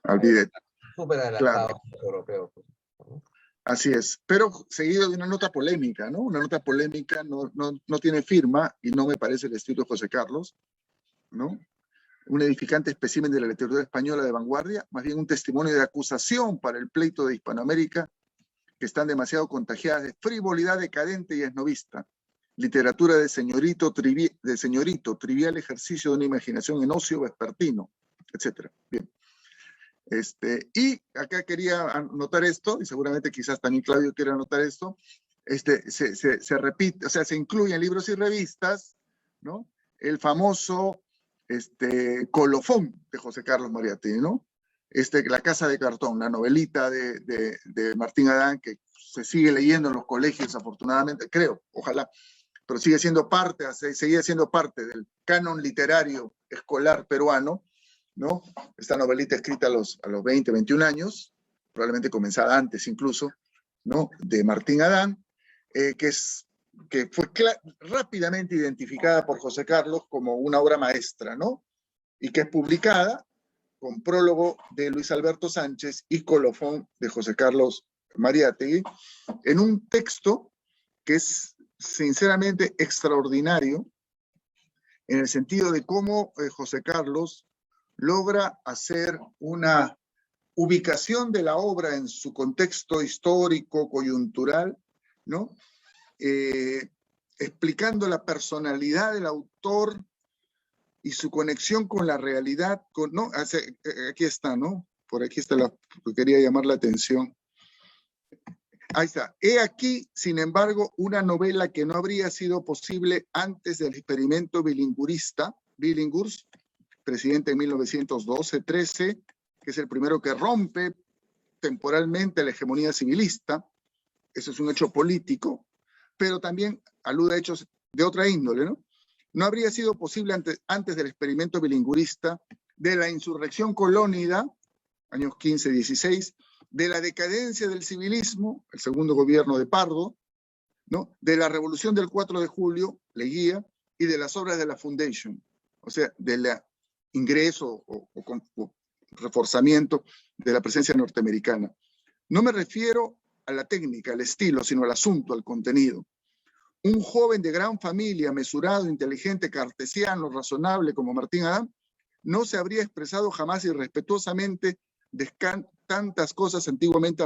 Olvídate. Súper Claro. adelantados los europeos. ¿No? Así es, pero seguido de una nota polémica, ¿no? Una nota polémica, no tiene firma y no me parece el estilo de José Carlos, ¿no? Un edificante espécimen de la literatura española de vanguardia, más bien un testimonio de acusación para el pleito de Hispanoamérica, que están demasiado contagiadas de frivolidad decadente y esnovista, literatura de señorito, trivial ejercicio de una imaginación en ocio vespertino, etc. Bien. Y acá quería anotar esto, y seguramente quizás también Claudio quiera anotar esto, se repite, o sea, se incluye en libros y revistas, ¿no? El famoso colofón de José Carlos Mariátegui, ¿no? La Casa de Cartón, la novelita de Martín Adán, que se sigue leyendo en los colegios, afortunadamente, creo, ojalá, pero seguía siendo parte del canon literario escolar peruano, ¿no? Esta novelita escrita a los 20, 21 años, probablemente comenzada antes incluso, ¿no? De Martín Adán, que fue rápidamente identificada por José Carlos como una obra maestra, ¿no? Y que es publicada con prólogo de Luis Alberto Sánchez y colofón de José Carlos Mariátegui, en un texto que es sinceramente extraordinario, en el sentido de cómo José Carlos logra hacer una ubicación de la obra en su contexto histórico, coyuntural, ¿no? Explicando la personalidad del autor y su conexión con la realidad, ¿no? Aquí está, ¿no? Por aquí está quería llamar la atención. Ahí está. He aquí, sin embargo, una novela que no habría sido posible antes del experimento Billinghurst, presidente en 1912-13, que es el primero que rompe temporalmente la hegemonía civilista. Eso es un hecho político, pero también alude a hechos de otra índole, ¿no? No habría sido posible antes del experimento bilingüista, de la insurrección colónida, años 15-16, de la decadencia del civilismo, el segundo gobierno de Pardo, ¿no? De la revolución del 4 de julio, Leguía, y de las obras de la Foundation, o sea, del ingreso o reforzamiento de la presencia norteamericana. No me refiero a la técnica, al estilo, sino al asunto, al contenido. Un joven de gran familia, mesurado, inteligente, cartesiano, razonable como Martín Adán, no se habría expresado jamás irrespetuosamente de tantas cosas antiguamente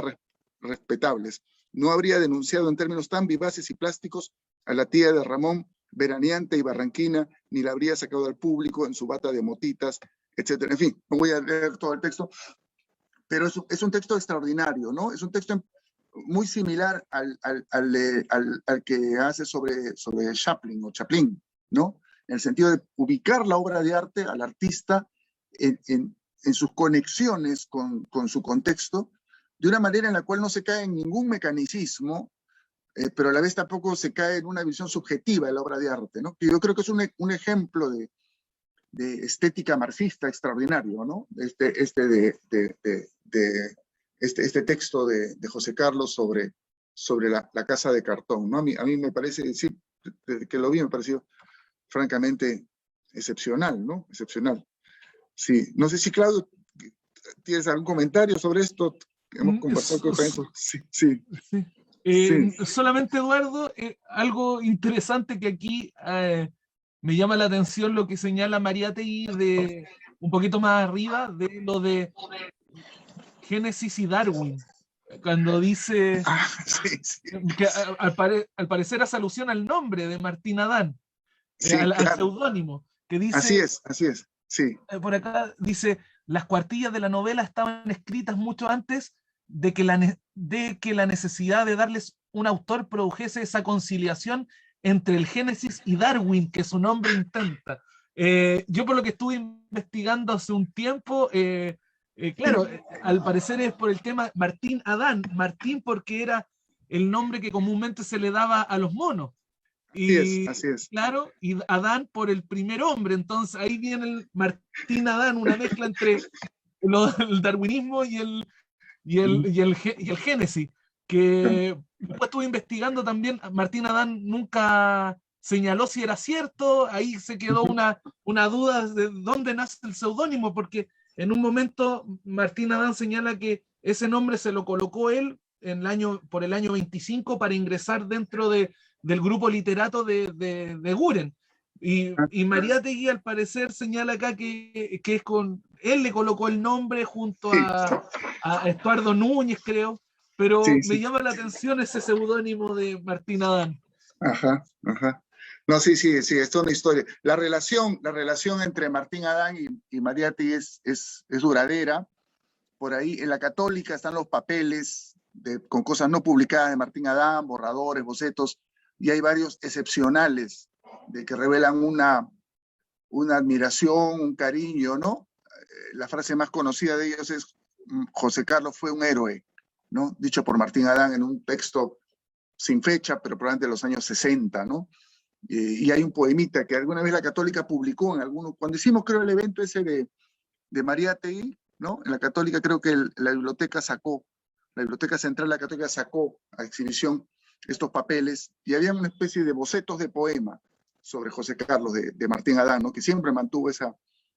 respetables. No habría denunciado en términos tan vivaces y plásticos a la tía de Ramón, veraneante y barranquina, ni la habría sacado al público en su bata de motitas, etc. En fin, no voy a leer todo el texto, pero es un texto extraordinario, ¿no? Es un texto muy similar al que hace sobre Chaplin, ¿no? En el sentido de ubicar la obra de arte al artista en sus conexiones con su contexto, de una manera en la cual no se cae en ningún mecanicismo, pero a la vez tampoco se cae en una visión subjetiva de la obra de arte, ¿no? Que yo creo que es un ejemplo de estética marxista extraordinario, ¿no? Este texto de José Carlos sobre la Casa de Cartón, ¿no? A mí me parece, sí, desde que lo vi me pareció francamente excepcional, ¿no? Excepcional. Sí, no sé si Claudio, ¿tienes algún comentario sobre esto? Hemos conversado con eso. Sí. Sí. Solamente, Eduardo, algo interesante que aquí me llama la atención lo que señala Mariátegui de un poquito más arriba, de lo de Génesis y Darwin, cuando dice que al parecer hace alusión al nombre de Martín Adán, sí, al claro. seudónimo, que dice, así es, sí. Por acá dice, las cuartillas de la novela estaban escritas mucho antes de que la necesidad de darles un autor produjese esa conciliación entre el Génesis y Darwin que su nombre intenta. Yo por lo que estuve investigando hace un tiempo, claro, al parecer es por el tema Martín Adán, Martín porque era el nombre que comúnmente se le daba a los monos. Y, así es. Claro, y Adán por el primer hombre, entonces ahí viene el Martín Adán, una mezcla entre el darwinismo y el Génesis, que después estuve investigando también, Martín Adán nunca señaló si era cierto, ahí se quedó una duda de dónde nace el seudónimo, porque en un momento Martín Adán señala que ese nombre se lo colocó él por el año 25 para ingresar dentro del grupo literato de Guren. Y Mariátegui al parecer señala acá que es él le colocó el nombre junto Sí, a Estuardo Núñez, creo, pero sí, me sí. llama la atención ese seudónimo de Martín Adán. Ajá, ajá. No, sí, sí, sí, es toda una historia. La relación entre Martín Adán y Mariátegui es duradera. Por ahí en la Católica están los papeles con cosas no publicadas de Martín Adán, borradores, bocetos, y hay varios excepcionales de que revelan una admiración, un cariño, ¿no? La frase más conocida de ellos es José Carlos fue un héroe, ¿no? Dicho por Martín Adán en un texto sin fecha, pero probablemente de los años 60, ¿no? Y hay un poemita que alguna vez la Católica publicó en alguno, cuando hicimos creo el evento ese de Mariátegui, ¿no? En la Católica creo que la biblioteca central de la Católica sacó a exhibición estos papeles y había una especie de bocetos de poema sobre José Carlos de Martín Adán, ¿no? Que siempre mantuvo ese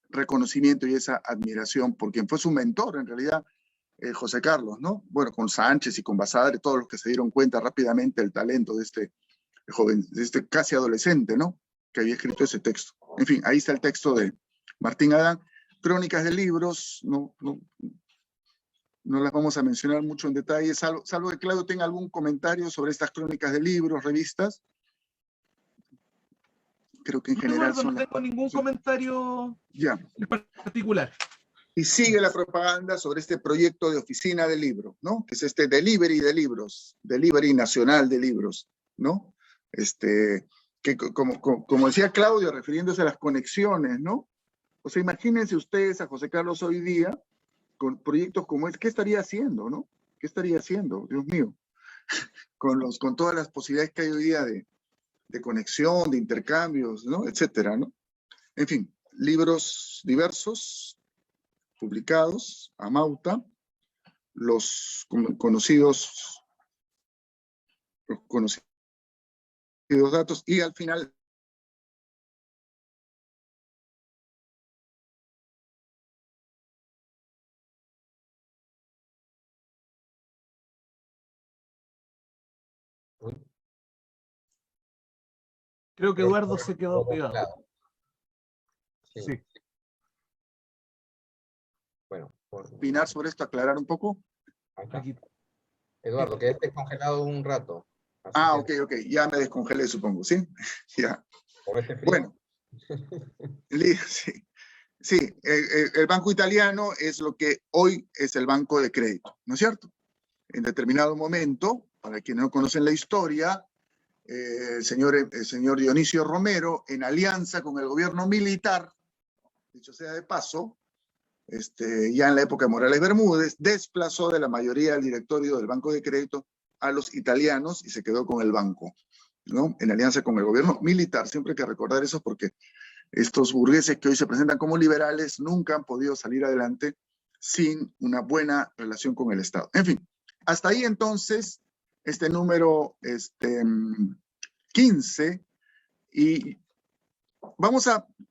reconocimiento y esa admiración por quien fue su mentor en realidad, José Carlos, ¿no? Bueno, con Sánchez y con Basadre, todos los que se dieron cuenta rápidamente del talento de este joven, de este casi adolescente, ¿no? Que había escrito ese texto. En fin, ahí está el texto de Martín Adán. Crónicas de libros, no las vamos a mencionar mucho en detalle, salvo que Claudio tenga algún comentario sobre estas crónicas de libros, revistas. Creo que en general Eduardo, no tengo ningún comentario en particular. Y sigue la propaganda sobre este proyecto de oficina de libros, ¿no? Que es este delivery de libros, delivery nacional de libros, ¿no? Que como decía Claudio, refiriéndose a las conexiones, ¿no? O sea, imagínense ustedes a José Carlos hoy día con proyectos como este, ¿qué estaría haciendo, no? ¿Qué estaría haciendo, Dios mío? Con todas las posibilidades que hay hoy día de conexión, de intercambios, ¿no? Etcétera, ¿no? En fin, libros diversos, publicados a Mauta, los conocidos datos, y al final creo que Eduardo se quedó pegado. Sí. Sí. Bueno, opinar sobre esto, aclarar un poco. Aquí. Eduardo, quedaste descongelado un rato. Ok, ya me descongelé, supongo, ¿sí? Ya. Por este frío. Bueno, sí, el banco italiano es lo que hoy es el banco de crédito, ¿no es cierto? En determinado momento, para quienes no conocen la historia, el señor Dionisio Romero, en alianza con el gobierno militar, dicho sea de paso, ya en la época de Morales Bermúdez, desplazó de la mayoría del directorio del Banco de Crédito a los italianos y se quedó con el banco, ¿no? En alianza con el gobierno militar. Siempre hay que recordar eso porque estos burgueses que hoy se presentan como liberales nunca han podido salir adelante sin una buena relación con el Estado. En fin, hasta ahí entonces este número 15, y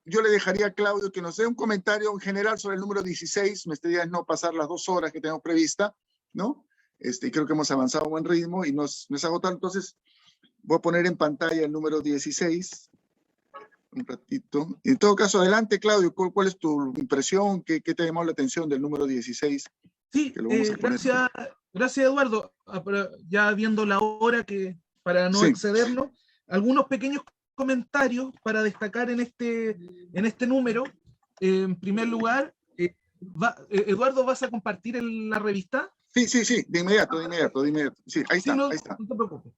yo le dejaría a Claudio que nos dé un comentario en general sobre el número 16. Nuestra idea es no pasar las 2 horas que tenemos prevista, ¿no? Creo que hemos avanzado a buen ritmo y no es agotado. Entonces, voy a poner en pantalla el número 16. Un ratito. En todo caso, adelante, Claudio. ¿Cuál es tu impresión? ¿Qué te llamó la atención del número 16? Sí, gracias, Eduardo. Ya viendo la hora, para no excedernos, algunos pequeños comentarios para destacar en este número. En primer lugar, Eduardo, ¿vas a compartir la revista? Sí, de inmediato. Sí, ahí está, ahí está. No te preocupes.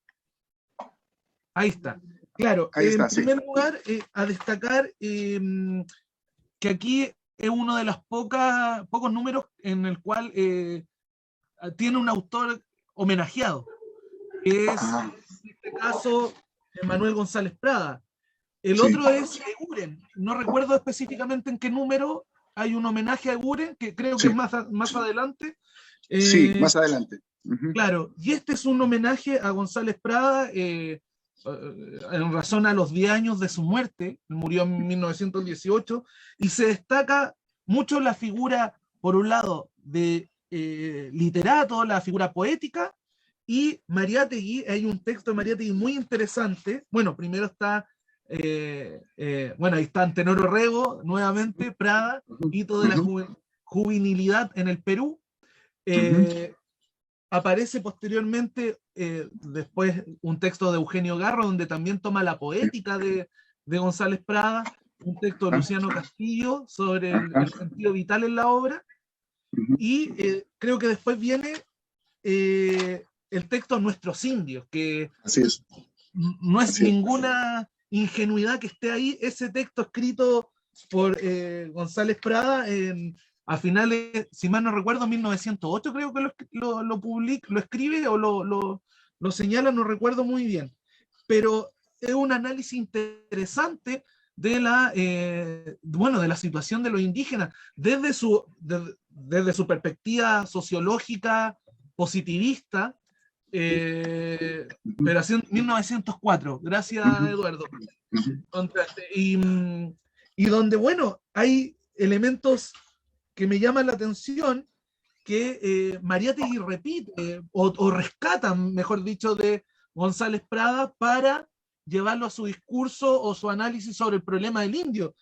Ahí está. Claro, en primer lugar, a destacar que aquí es uno de los pocos números en el cual tiene un autor homenajeado, que es, en este caso, Manuel González Prada. El otro es Eguren. No recuerdo específicamente en qué número hay un homenaje a Eguren, que creo que es más adelante. Más adelante. Claro, y este es un homenaje a González Prada, en razón a los 10 años de su muerte. Murió en 1918, y se destaca mucho la figura, por un lado, de literato, la figura poética, y Mariátegui. Hay un texto de Mariátegui muy interesante. Bueno, primero está, bueno, ahí está Antenor Orrego, nuevamente, Prada, hito de la juvenilidad en el Perú. Aparece posteriormente, después, un texto de Eugenio Garro, donde también toma la poética de González Prada, un texto de Luciano Castillo sobre el sentido vital en la obra, y creo que después viene el texto Nuestros Indios, que Así es. no es Así es. ninguna ingenuidad que esté ahí. Ese texto escrito por González Prada a finales, si mal no recuerdo, 1908 creo que lo publica, lo escribe o lo señala, no recuerdo muy bien, pero es un análisis interesante de bueno, de la situación de los indígenas desde su perspectiva sociológica positivista, pero así en 1904, gracias Eduardo. Y donde, bueno, hay elementos que me llaman la atención, que Mariátegui repite, o rescata, mejor dicho, de González Prada para llevarlo a su discurso o su análisis sobre el problema del indio.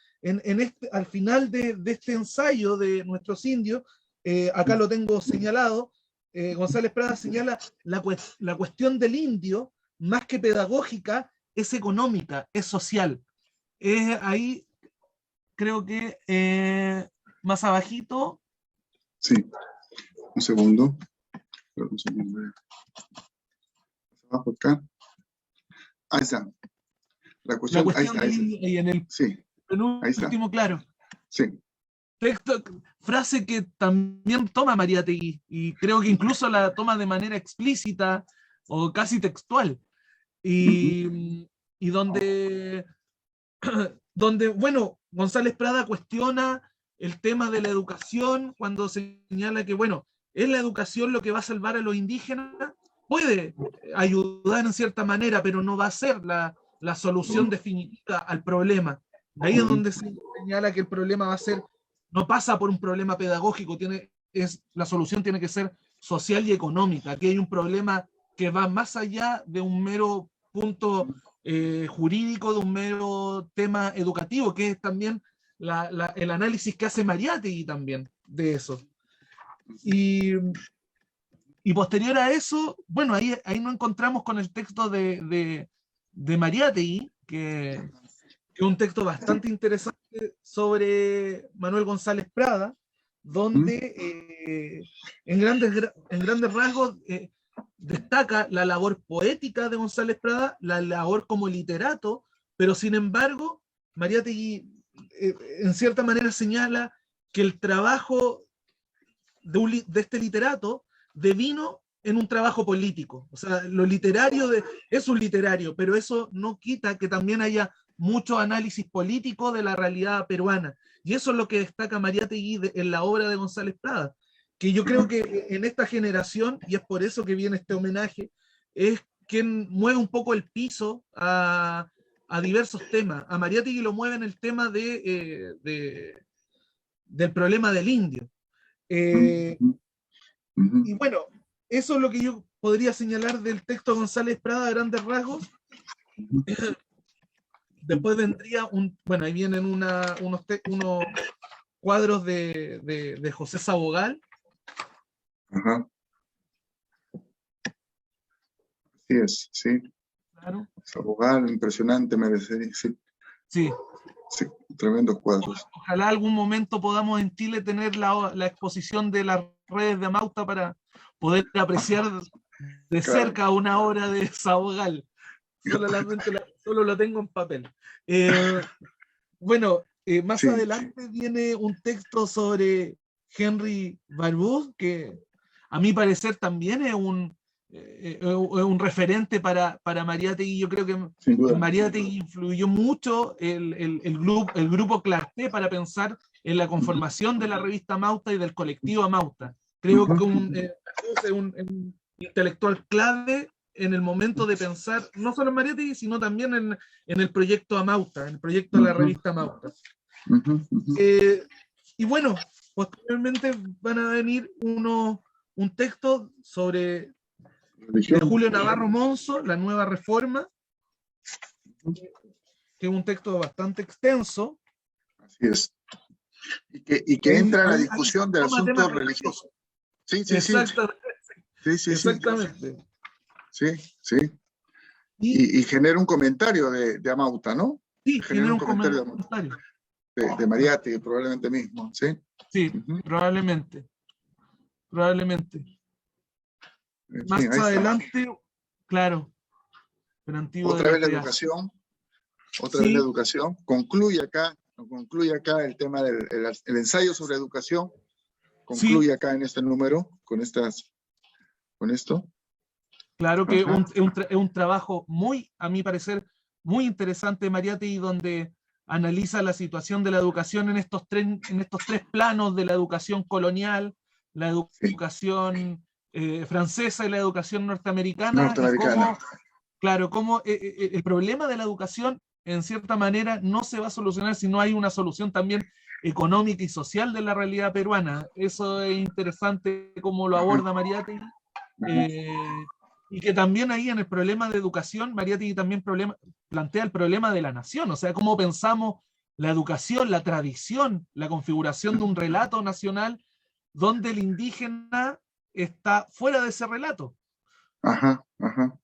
Al final de este ensayo de Nuestros Indios, acá lo tengo señalado, González Prada señala la cuestión del indio, más que pedagógica, es económica, es social. Ahí creo que más abajito. Sí, un segundo. Un segundo. Abajo acá. Ahí está. La cuestión del indio, y en el sí, penúltimo, claro. Sí. Texto, frase que también toma Mariátegui, y creo que incluso la toma de manera explícita o casi textual. Y donde, bueno, González Prada cuestiona el tema de la educación cuando señala que, bueno, ¿es la educación lo que va a salvar a los indígenas? Puede ayudar en cierta manera, pero no va a ser la solución definitiva al problema. Ahí es donde se señala que el problema va a ser, no pasa por un problema pedagógico, la solución tiene que ser social y económica. Aquí hay un problema que va más allá de un mero punto jurídico, de un mero tema educativo, que es también el análisis que hace Mariátegui también de eso. Y posterior a eso, bueno, ahí nos encontramos con el texto de Mariátegui, que es un texto bastante interesante sobre Manuel González Prada, donde en grandes rasgos destaca la labor poética de González Prada, la labor como literato, pero sin embargo, Mariátegui en cierta manera señala que el trabajo de este literato devino en un trabajo político. O sea, lo literario es un literario, pero eso no quita que también haya mucho análisis político de la realidad peruana. Y eso es lo que destaca Mariátegui en la obra de González Prada, que yo creo que en esta generación, y es por eso que viene este homenaje, es quien mueve un poco el piso a diversos temas. A Mariátegui lo mueve en el tema del problema del indio. Y bueno, eso es lo que yo podría señalar del texto de González Prada a grandes rasgos. Después vendría bueno, ahí vienen unos cuadros de José Sabogal. Ajá. Así es, sí. Claro. Sabogal, impresionante, merecería, sí. Sí. Sí, tremendos cuadros. Ojalá algún momento podamos en Chile tener la exposición de las redes de Amauta para poder apreciar de cerca una obra de Sabogal. Solo lo tengo en papel. Bueno, más adelante viene un texto sobre Henry Barbusse, que a mi parecer también es un referente para Mariátegui. Yo creo que Mariátegui influyó mucho el grupo Clarté para pensar en la conformación de la revista Amauta y del colectivo Amauta. Creo que es un intelectual clave en el momento de pensar, no solo en Mariátegui, sino también en el proyecto Amauta, en el proyecto de la revista Amauta. Y bueno, posteriormente van a venir un texto de Religión. Julio Navarro Monzo, La Nueva Reforma, que es un texto bastante extenso. Así es. Y que entra en la Ahí discusión del toma asunto temas religioso. Sí, sí, sí. Exactamente. Sí, sí, sí. Exactamente. Sí, sí. Y genera un comentario de Amauta, ¿no? Sí, Genera genera un un comentario de Amauta, comentario. de Mariátegui, probablemente mismo, ¿sí? Sí, Ujú. probablemente. Probablemente. En Más fin, ahí está. adelante, claro, pero antiguo de Otra la vez la creación. educación, otra vez la Sí, educación. Concluye acá el tema del el ensayo sobre educación. sí, Concluye acá en este número con esto. claro que Ajá. es un trabajo muy, a mi parecer, muy interesante de Mariátegui, donde analiza la situación de la educación en estos tres planos de la educación colonial, la Sí, educación francesa y la educación norteamericana, y norteamericana. cómo, claro, cómo el problema de la educación, en cierta manera, no se va a solucionar si no hay una solución también económica y social de la realidad peruana. Eso es interesante cómo lo Ajá, aborda Mariátegui. ajá. Eh, y que también ahí en el problema de educación, Mariátegui también plantea el problema de la nación, o sea, cómo pensamos la educación, la tradición, la configuración de un relato nacional donde el indígena está fuera de ese relato. Ajá, ajá.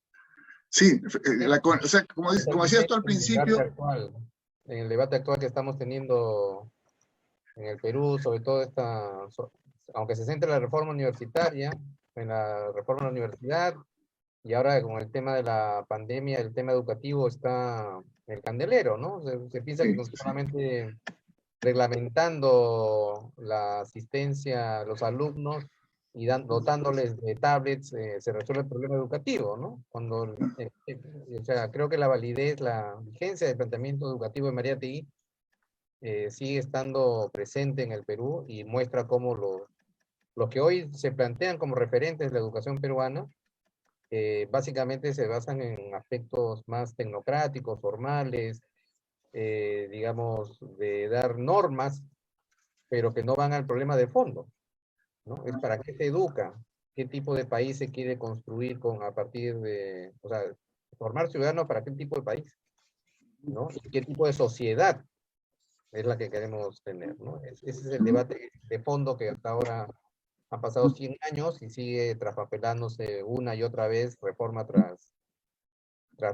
Sí, o sea, como decías tú al En el debate principio, actual, en el debate actual que estamos teniendo en el Perú, sobre todo aunque se centra en la reforma universitaria, en la reforma de la universidad, y ahora con el tema de la pandemia, el tema educativo está en el candelero, ¿no? Se piensa que sí, con sí, solamente reglamentando la asistencia a los alumnos y dotándoles de tablets, se resuelve el problema educativo, ¿no? O sea, creo que la validez, la vigencia del planteamiento educativo de Mariátegui sigue estando presente en el Perú y muestra cómo lo que hoy se plantean como referentes de la educación peruana, básicamente se basan en aspectos más tecnocráticos, formales, digamos, de dar normas, pero que no van al problema de fondo, ¿no? Es para qué se educa, qué tipo de país se quiere construir a partir de, o sea, formar ciudadanos para qué tipo de país, ¿no? Y qué tipo de sociedad es la que queremos tener, ¿no? Ese es el debate de fondo que hasta ahora han pasado 100 años y sigue traspapelándose una y otra vez, reforma tras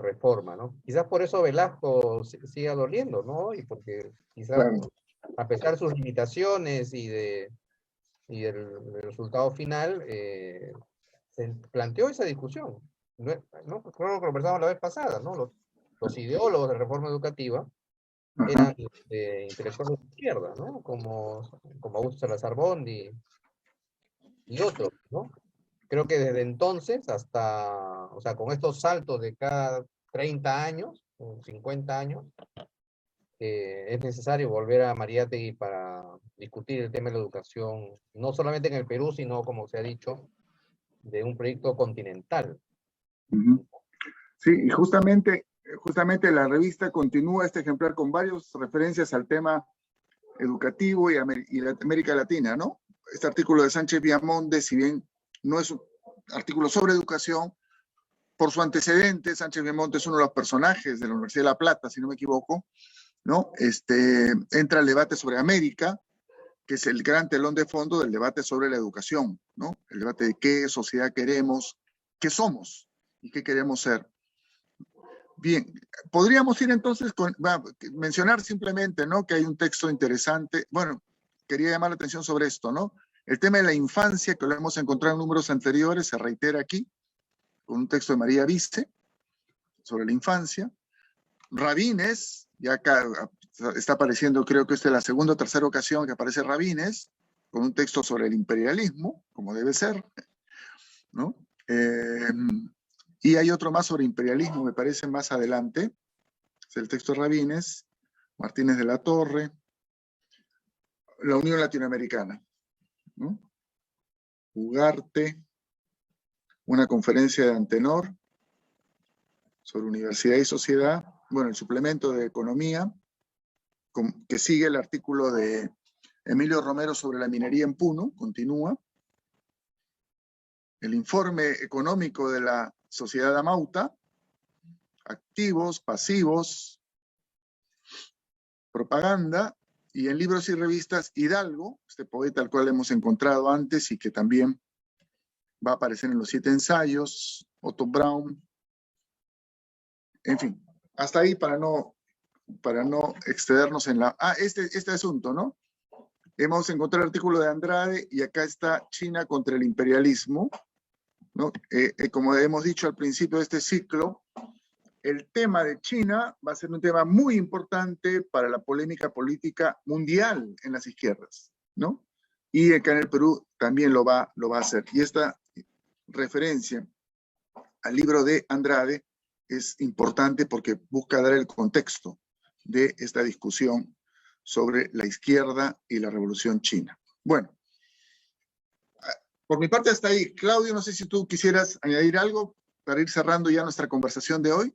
reforma, ¿no? Quizás por eso Velasco siga doliendo, ¿no? Y porque quizás claro. a pesar de sus limitaciones y del resultado final, se planteó esa discusión. ¿No? Creo que lo conversamos la vez pasada, ¿no? Los ideólogos de reforma educativa Ajá. eran intelectuales de izquierda, ¿no? Como Augusto Salazar Bondi y otros, ¿no? Creo que desde entonces hasta, o sea, con estos saltos de cada 30 años, o 50 años, es necesario volver a Mariátegui para discutir el tema de la educación, no solamente en el Perú, sino, como se ha dicho, de un proyecto continental. Ujú. Sí, y justamente la revista continúa este ejemplar con varias referencias al tema educativo y la América Latina, ¿no? Este artículo de Sánchez Viamonde, si bien no es un artículo sobre educación, por su antecedente, Sánchez Viamonte es uno de los personajes de la Universidad de La Plata, si no me equivoco, ¿no? Entra el debate sobre América, que es el gran telón de fondo del debate sobre la educación, ¿no? El debate de qué sociedad queremos, qué somos y qué queremos ser. Bien, podríamos ir entonces mencionar simplemente, ¿no? Que hay un texto interesante. Bueno, quería llamar la atención sobre esto, ¿no? El tema de la infancia, que lo hemos encontrado en números anteriores, se reitera aquí, con un texto de María Viste, sobre la infancia. Rabines, ya acá está apareciendo, creo que esta es la segunda o tercera ocasión que aparece Rabines, con un texto sobre el imperialismo, como debe ser, ¿no? Y hay otro más sobre imperialismo, me parece, más adelante. Es el texto de Rabines, Martínez de la Torre, la Unión Latinoamericana, ¿no? Ugarte, una conferencia de Antenor sobre universidad y sociedad, bueno, el suplemento de economía, que sigue el artículo de Emilio Romero sobre la minería en Puno, continúa. El informe económico de la Sociedad Amauta, activos, pasivos, propaganda, y en libros y revistas Hidalgo, este poeta al cual hemos encontrado antes y que también va a aparecer en los 7 ensayos, Otto Braun, en fin, hasta ahí para no excedernos en la... este asunto, ¿no? Hemos encontrado el artículo de Andrade y acá está China contra el imperialismo, ¿no? Como hemos dicho al principio de este ciclo, el tema de China va a ser un tema muy importante para la polémica política mundial en las izquierdas, ¿no? Y acá en el Perú también lo va a hacer. Y esta referencia al libro de Andrade es importante porque busca dar el contexto de esta discusión sobre la izquierda y la revolución china. Bueno, por mi parte hasta ahí. Claudio, no sé si tú quisieras añadir algo para ir cerrando ya nuestra conversación de hoy.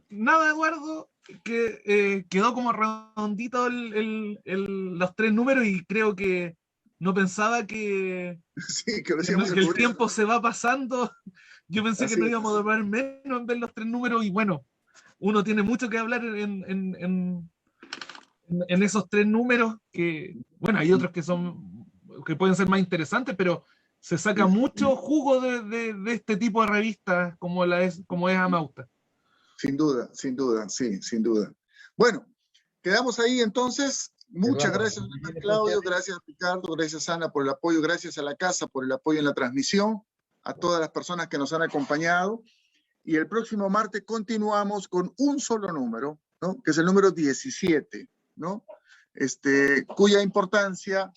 Nada, Eduardo, que quedó como redondito los 3 números y creo que no pensaba que, sí, que el tiempo se va pasando. Yo pensé Así que no es. íbamos a demorar menos en ver los 3 números y bueno, uno tiene mucho que hablar en esos 3 números que, bueno, hay otros que pueden ser más interesantes, pero se saca mucho jugo de este tipo de revistas como es Amauta. Sin duda, sí, sin duda. Bueno, quedamos ahí entonces. Muchas gracias, Claudio, gracias, Ricardo, gracias, Ana, por el apoyo, gracias a la casa por el apoyo en la transmisión, a todas las personas que nos han acompañado. Y el próximo martes continuamos con un solo número, ¿no? Que es el número 17, ¿no? Cuya importancia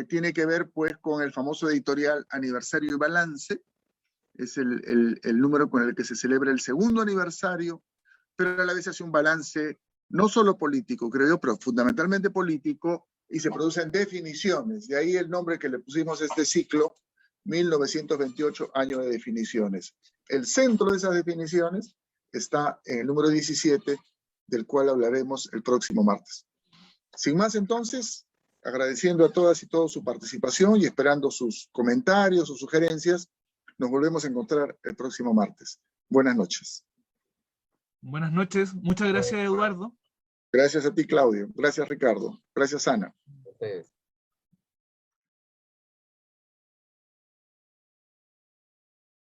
tiene que ver, pues, con el famoso editorial Aniversario y Balance. Es el número con el que se celebra el 2º aniversario, pero a la vez hace un balance no solo político, creo yo, pero fundamentalmente político, y se producen definiciones. De ahí el nombre que le pusimos a este ciclo, 1928, año de definiciones. El centro de esas definiciones está en el número 17, del cual hablaremos el próximo martes. Sin más, entonces, agradeciendo a todas y todos su participación y esperando sus comentarios o sugerencias, nos volvemos a encontrar el próximo martes. Buenas noches. Buenas noches. Muchas gracias, Eduardo. Gracias a ti, Claudio. Gracias, Ricardo. Gracias, Ana. Ustedes.